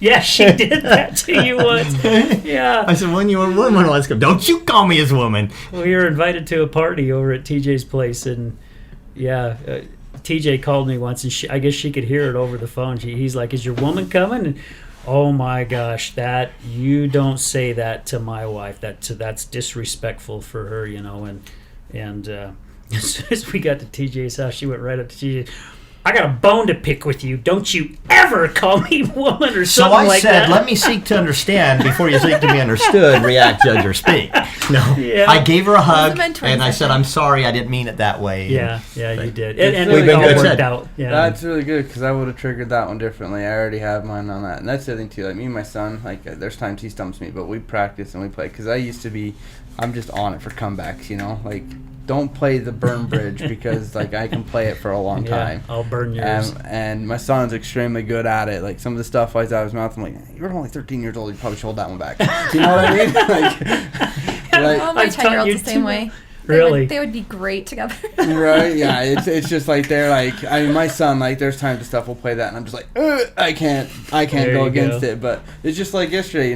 Yeah, she did that to you once. Yeah. I said, when you were a woman, let's go. Don't you call me his woman. We were invited to a party over at TJ's place, and TJ called me once, and I guess she could hear it over the phone. He's like, "Is your woman coming?" And, oh my gosh, you don't say that to my wife. That's disrespectful for her, And as soon as we got to TJ's house, she went right up to TJ. "I got a bone to pick with you. Don't you ever call me woman or So something I like said, that." let me seek to understand before you seek to be understood, react, judge, or speak. No, Yeah. I gave her a hug, mentoring and I said, session. I'm sorry, I didn't mean it that way. Yeah, you did. And We've it been all good. worked out. Yeah. That's really good because I would have triggered that one differently. I already have mine on that, and that's the other thing too. Me and my son, there's times he stumps me, but we practice and we play. Because I'm just on it for comebacks. Don't play the burn bridge because I can play it for a long time. I'll burn yours. And my son's extremely good at it. Some of the stuff flies out of his mouth. I'm like, you're only 13 years old. You probably should hold that one back. You know what I mean? Oh, my I've taught 10-year-old's you the same too. way. Really? They would be great together. Right? Yeah. It's just they're my son. There's times the stuff we'll play that, and I'm just like, I can't There go you against go. it. But it's just like yesterday,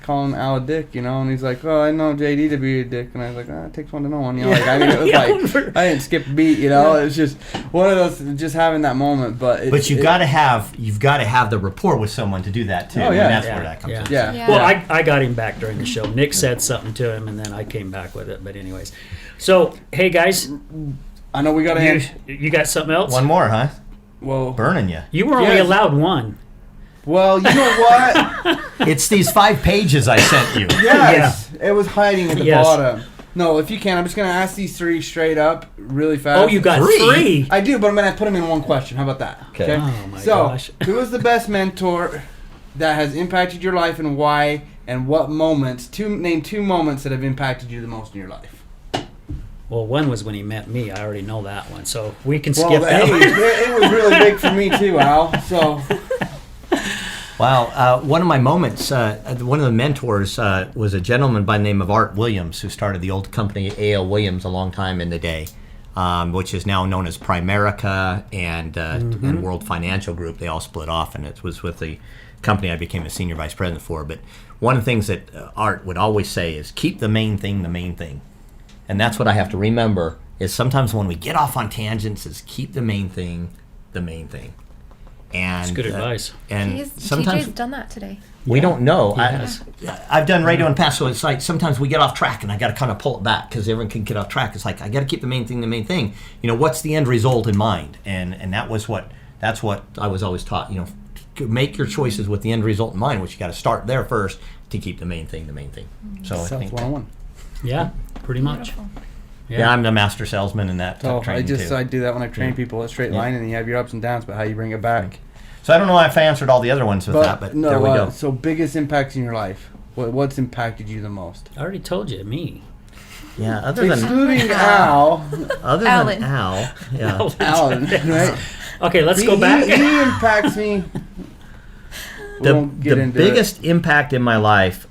calling Al a dick, and he's like, oh, I know JD to be a dick, and I was like, it takes one to know one, it was I didn't skip a beat, It's just one of those, just having that moment. But you've got to have the rapport with someone to do that too. Oh, yeah. And that's where that comes in. Yeah. Yeah. Well, I got him back during the show. Nick said something to him, and then I came back with it. But anyways, so hey guys, I know we got a hand. you got something else? One more, huh? Well, Burning you. You were only Yes. allowed one. Well, you know what? It's these 5 pages I sent you. Yes, it was hiding at the Yes. bottom. No, if you can, I'm just going to ask these 3 straight up really fast. Oh, you got 3? I do, but I'm going to put them in one question. How about that? Okay. Oh, my So, gosh. who is the best mentor that has impacted your life and why, and what moments? Name 2 moments that have impacted you the most in your life. Well, one was when he met me. I already know that one. So we can Well, skip that hey, one. it was really big for me too, Al. So, Wow. One of my moments, one of the mentors was a gentleman by the name of Art Williams, who started the old company A.L. Williams a long time in the day, which is now known as Primerica and World Financial Group. They all split off, and it was with the company I became a senior vice president for. But one of the things that Art would always say is keep the main thing the main thing. And that's what I have to remember is sometimes when we get off on tangents is keep the main thing the main thing. And That's good advice. And sometimes TJ's done that today. we don't know. has. I've done radio in the past, so it's like sometimes we get off track, and I got to kind of pull it back because everyone can get off track. It's like I got to keep the main thing the main thing. You know, what's the end result in mind? And that's what I was always taught. You know, to make your choices with the end result in mind, which you got to start there first to keep the main thing the main thing. So I think 101. Yeah, pretty much. Beautiful. yeah, I'm the master salesman in that So training I too. do that when I train people a straight line, and you have your ups and downs, but how you bring it back. So I don't know if I answered all the other ones with that, but no, there we go. So biggest impacts in your life. What's impacted you the most? I already told you, me. Yeah, other than Excluding Al. Alan. Al, yeah. Alan, right? Okay, let's go back. He impacts me. We won't get The into biggest impact in my life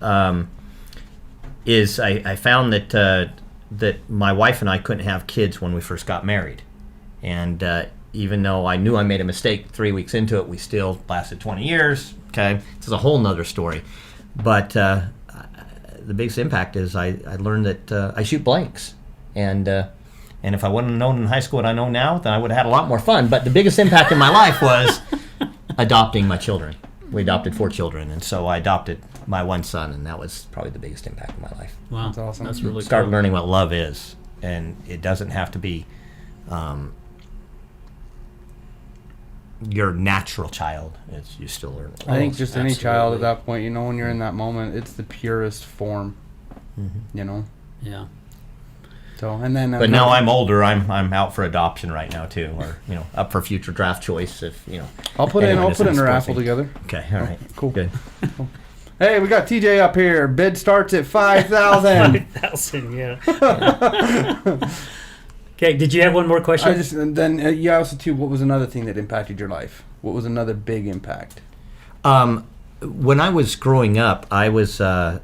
is I found that my wife and I couldn't have kids when we first got married, and even though I knew I made a mistake 3 weeks into it, we still lasted 20 years. Okay, this is a whole nother story, but the biggest impact is I learned that I shoot blanks, and if I wouldn't have known in high school what I know now, then I would have had a lot more fun. But the biggest impact in my life was adopting my children. We adopted 4 children, and so I adopted my one son, and that was probably the biggest impact in my life. Wow, That's awesome. That's really Start cool. learning what love is, and it doesn't have to be your natural child. It's you still learn. I think just any child at Absolutely. that point, you know, when you're in that moment, it's the purest form. You know. Yeah. So and then. But now I'm older. I'm out for adoption right now too, or up for future draft choice if I'll put it in. anyone I'll is put it in a sports raffle thing. together. Okay, all right, Cool. good. Hey, we got TJ up here. Bid starts at 5,000. 5,000, yeah. Okay, did you have one more question? And then you also too. What was another thing that impacted your life? What was another big impact? When I was growing up, I was, I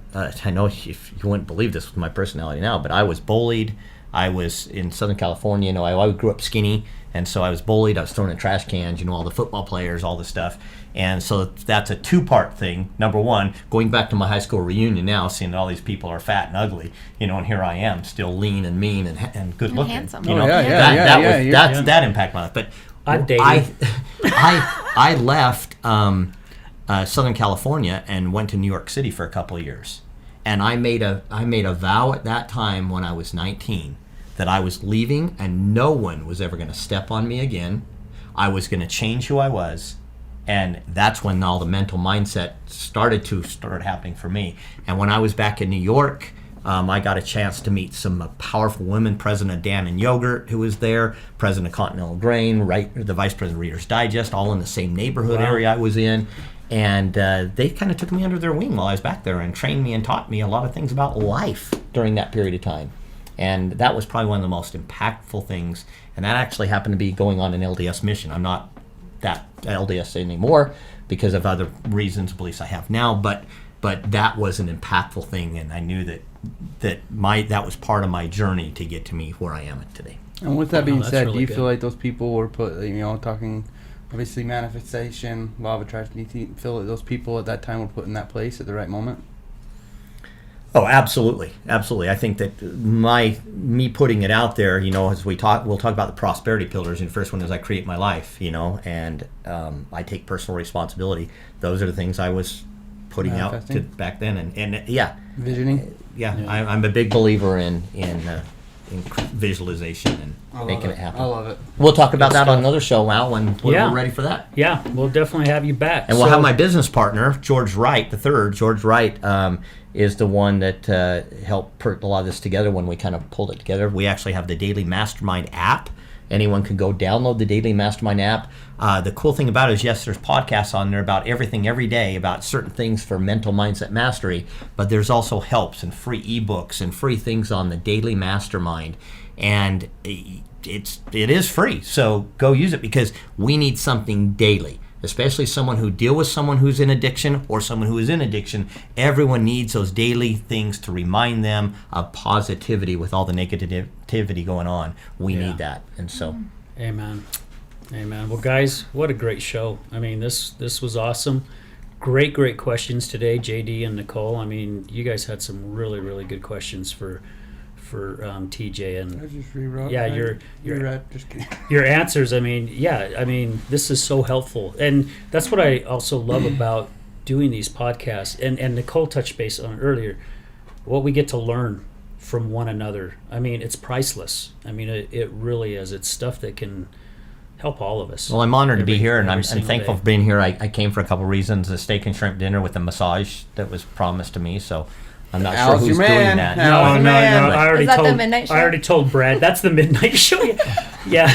know if you wouldn't believe this with my personality now, but I was bullied. I was in Southern California, I grew up skinny, and so I was bullied. I was thrown in trash cans, all the football players, all this stuff. And so that's a 2-part thing. Number one, going back to my high school reunion now, seeing that all these people are fat and ugly, and here I am, still lean and mean and good looking. handsome. That impacted my life. But I've dated. I left Southern California and went to New York City for a couple of years, and I made a vow at that time when I was 19 that I was leaving and no one was ever going to step on me again. I was going to change who I was, and that's when all the mental mindset started happening for me. And when I was back in New York, I got a chance to meet some powerful women, President of Dan and Yogurt, who was there, President of Continental Grain, the Vice President of Reader's Digest, all in the same neighborhood area I was in. And they kind of took me under their wing while I was back there and trained me and taught me a lot of things about life during that period of time. And that was probably one of the most impactful things. And that actually happened to be going on an LDS mission. I'm not that LDS anymore because of other reasons, beliefs I have now, but that was an impactful thing, and I knew that was part of my journey to get to me where I am today. And with that being that's said, really do you good. feel like those people were put, talking, obviously manifestation, law of attraction, do you feel that those people at that time were put in that place at the right moment? Oh, absolutely. I think that me putting it out there, as we'll talk about the prosperity pillars. And the first one is I create my life, and I take personal responsibility. Those are the things I was putting out to back then, and yeah, Visioning. yeah. I'm a big believer in visualization and making it happen. I love it. We'll talk about Good that on stuff. another show, Al, when we're Yeah. ready for that. Yeah, we'll definitely have you back. And we'll So- have my business partner, George Wright, the third. George Wright is the one that helped put a lot of this together when we kind of pulled it together. We actually have the Daily Mastermind app. Anyone can go download the Daily Mastermind app. The cool thing about it is, yes, there's podcasts on there about everything every day, about certain things for mental mindset mastery, but there's also helps and free ebooks and free things on the Daily Mastermind. And it is free, so go use it, because we need something daily, especially someone who deal with someone who's in addiction or someone who is in addiction. Everyone needs those daily things to remind them of positivity with all the negativity going on. We need that. And so Amen. Well, guys, what a great show. I mean, this was awesome. Great questions today, JD and Nicole. I mean, you guys had some really, really good questions for TJ, I and just rewrote. yeah, you're your right. Just kidding. your answers. I mean, this is so helpful, and that's what I also love about doing these podcasts. And Nicole touched base on it earlier. What we get to learn from one another. I mean, it's priceless. I mean, it really is. It's stuff that can help all of us. well, I'm honored to be here, and I'm single thankful day. for being here. I came for a couple reasons: the steak and shrimp dinner with the massage that was promised to me. So I'm not Al's sure your who's man. doing that. Al's your man. I already Is that the told. midnight show? I already told Brad. That's the midnight show. Yeah.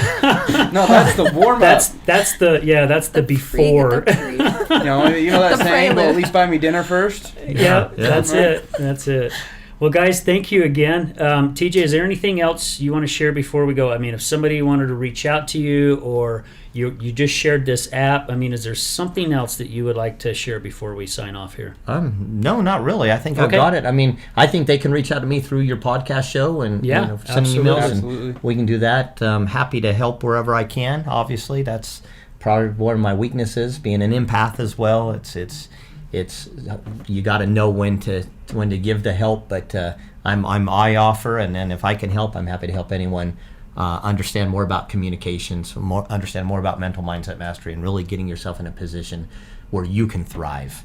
No, that's the warm up. That's the before. You know that The saying, well, prelude. at least buy me dinner first. Yeah, that's it. That's it. Well, guys, thank you again. TJ, is there anything else you want to share before we go? I mean, if somebody wanted to reach out to you, or you just shared this app, I mean, is there something else that you would like to share before we sign off here? No, not really. I think I've Okay. got it. I mean, I think they can reach out to me through your podcast show and Yeah, send me absolutely. emails, Absolutely. and we can do that. Happy to help wherever I can. Obviously, that's probably one of my weaknesses, being an empath as well. It's you got to know when to give the help, but I offer, and then if I can help, I'm happy to help anyone understand more about communications, understand more about mental mindset mastery, and really getting yourself in a position where you can thrive.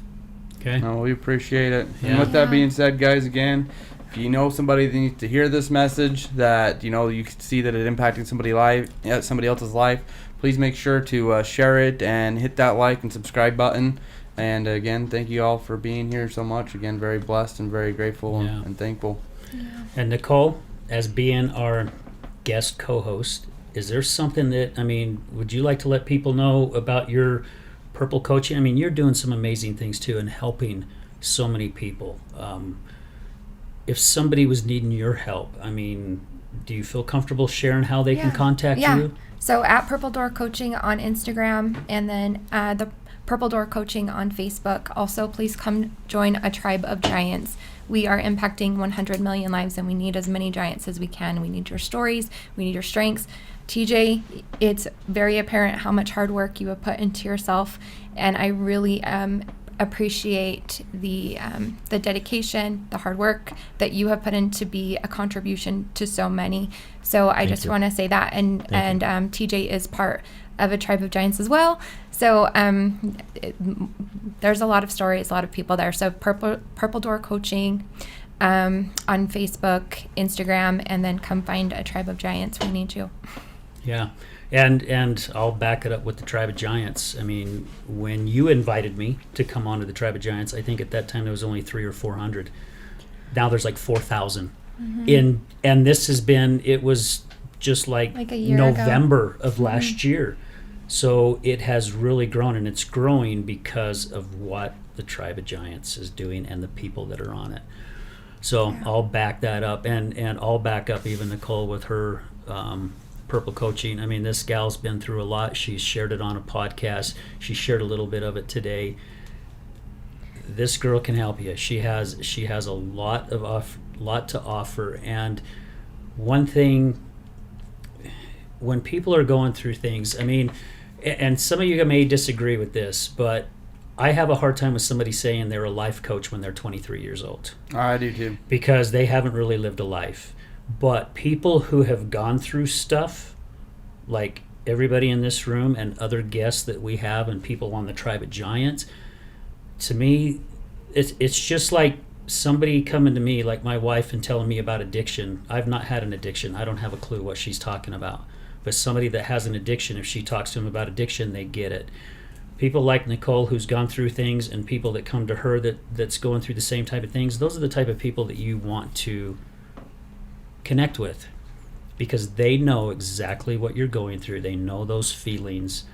Okay. No, we appreciate it. Yeah. And with that being said, guys, again, if you know somebody that needs to hear this message, that you can see that it impacting somebody else's life, please make sure to share it and hit that like and subscribe button. And again, thank you all for being here so much. Again, very blessed and very grateful Yeah. and thankful. And Nicole, as being our guest co-host, is there something that, I mean, would you like to let people know about your Purple coaching? I mean, you're doing some amazing things too and helping so many people. If somebody was needing your help, I mean, do you feel comfortable sharing how they can contact you? So at Purple Door Coaching on Instagram, and then the Purple Door Coaching on Facebook. Also, please come join a tribe of giants. We are impacting 100 million lives, and we need as many giants as we can. We need your stories. We need your strengths. TJ, it's very apparent how much hard work you have put into yourself, and I really appreciate the dedication, the hard work that you have put in to be a contribution to so many. So I just want to say that, and TJ is part of a tribe of giants as well. So there's a lot of stories, a lot of people there. So Purple Door Coaching on Facebook, Instagram, and then come find a tribe of giants. We need you. Yeah. And I'll back it up with the Tribe of Giants. I mean, when you invited me to come onto the Tribe of Giants, I think at that time there was only 300 or 400. Now there's like 4,000. And this has been, it was just like a year November of last year. So it has really grown, and it's growing because of what the Tribe of Giants is doing and the people that are on it. So I'll back that up, and I'll back up even Nicole with her Purple Coaching. I mean, this gal's been through a lot. She's shared it on a podcast. She shared a little bit of it today. This girl can help you. She has a lot to offer. And one thing, when people are going through things, I mean, and some of you may disagree with this, but I have a hard time with somebody saying they're a life coach when they're 23 years old. I do too. Because they haven't really lived a life. But people who have gone through stuff, like everybody in this room and other guests that we have and people on the Tribe of Giants, to me, it's just like somebody coming to me like my wife and telling me about addiction, I've not had an addiction. I don't have a clue what she's talking about. But somebody that has an addiction, if she talks to them about addiction, they get it. People like Nicole, who's gone through things, and people that come to her that's going through the same type of things, those are the type of people that you want to connect with, because they know exactly what you're going through. They know those feelings.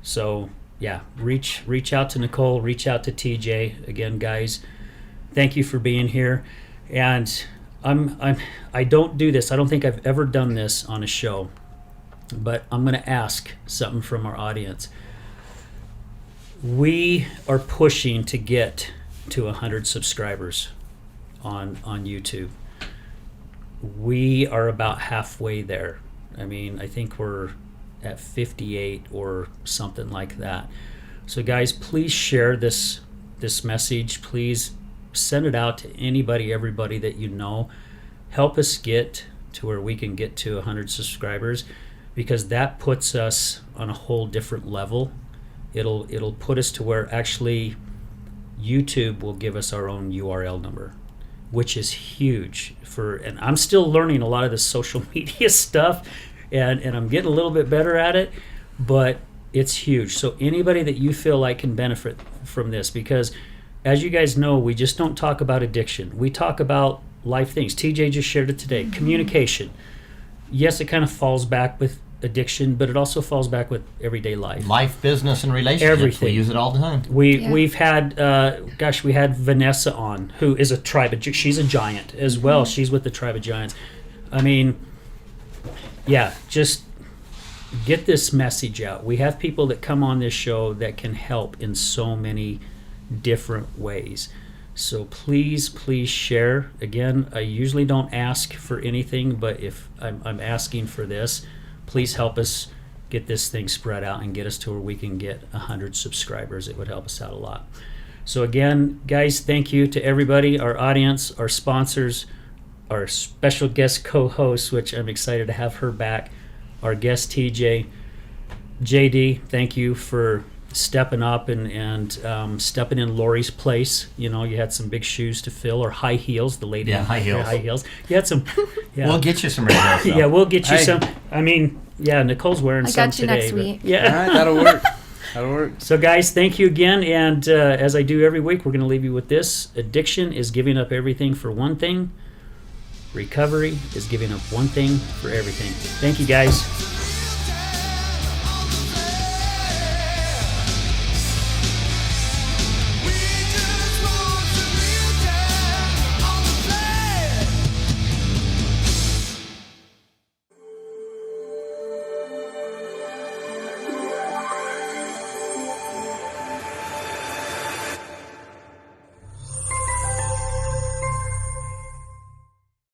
So yeah, reach out to Nicole, reach out to TJ. Again, guys, thank you for being here. And I don't do this. I don't think I've ever done this on a show, but I'm going to ask something from our audience. We are pushing to get to 100 subscribers on YouTube. We are about halfway there. I mean, I think we're at 58 or something like that. So guys, please share this message. Please send it out to anybody, everybody that you know. Help us get to where we can get to 100 subscribers, because that puts us on a whole different level. It'll put us to where actually YouTube will give us our own URL number, which is huge and I'm still learning a lot of the social media stuff, and I'm getting a little bit better at it, but it's huge. So anybody that you feel like can benefit from this, because as you guys know, we just don't talk about addiction. We talk about life things. TJ just shared it today. Communication. Yes, it kind of falls back with addiction, but it also falls back with everyday life, business, and relationships. Everything. We use it all the time. We've had we had Vanessa on, who is a tribe of, she's a giant as well. She's with the tribe of giants. I mean, yeah, just get this message out. We have people that come on this show that can help in so many different ways. So please share. Again, I usually don't ask for anything, but if I'm asking for this, please help us get this thing spread out and get us to where we can get 100 subscribers. It would help us out a lot. So again, guys, thank you to everybody, our audience, our sponsors, our special guest co-host, which I'm excited to have her back, our guest TJ. JD, thank you for stepping up and stepping in Lori's place. You know, you had some big shoes to fill, or high heels. The lady, high heels. High heels. You had some. Yeah. We'll get you some red heels. Yeah, we'll get you some. I mean, yeah, Nicole's wearing some today. I got you next week. Yeah, All right, that'll work. That'll work. So guys, thank you again. And as I do every week, we're going to leave you with this: addiction is giving up everything for one thing. Recovery is giving up one thing for everything. Thank you, guys.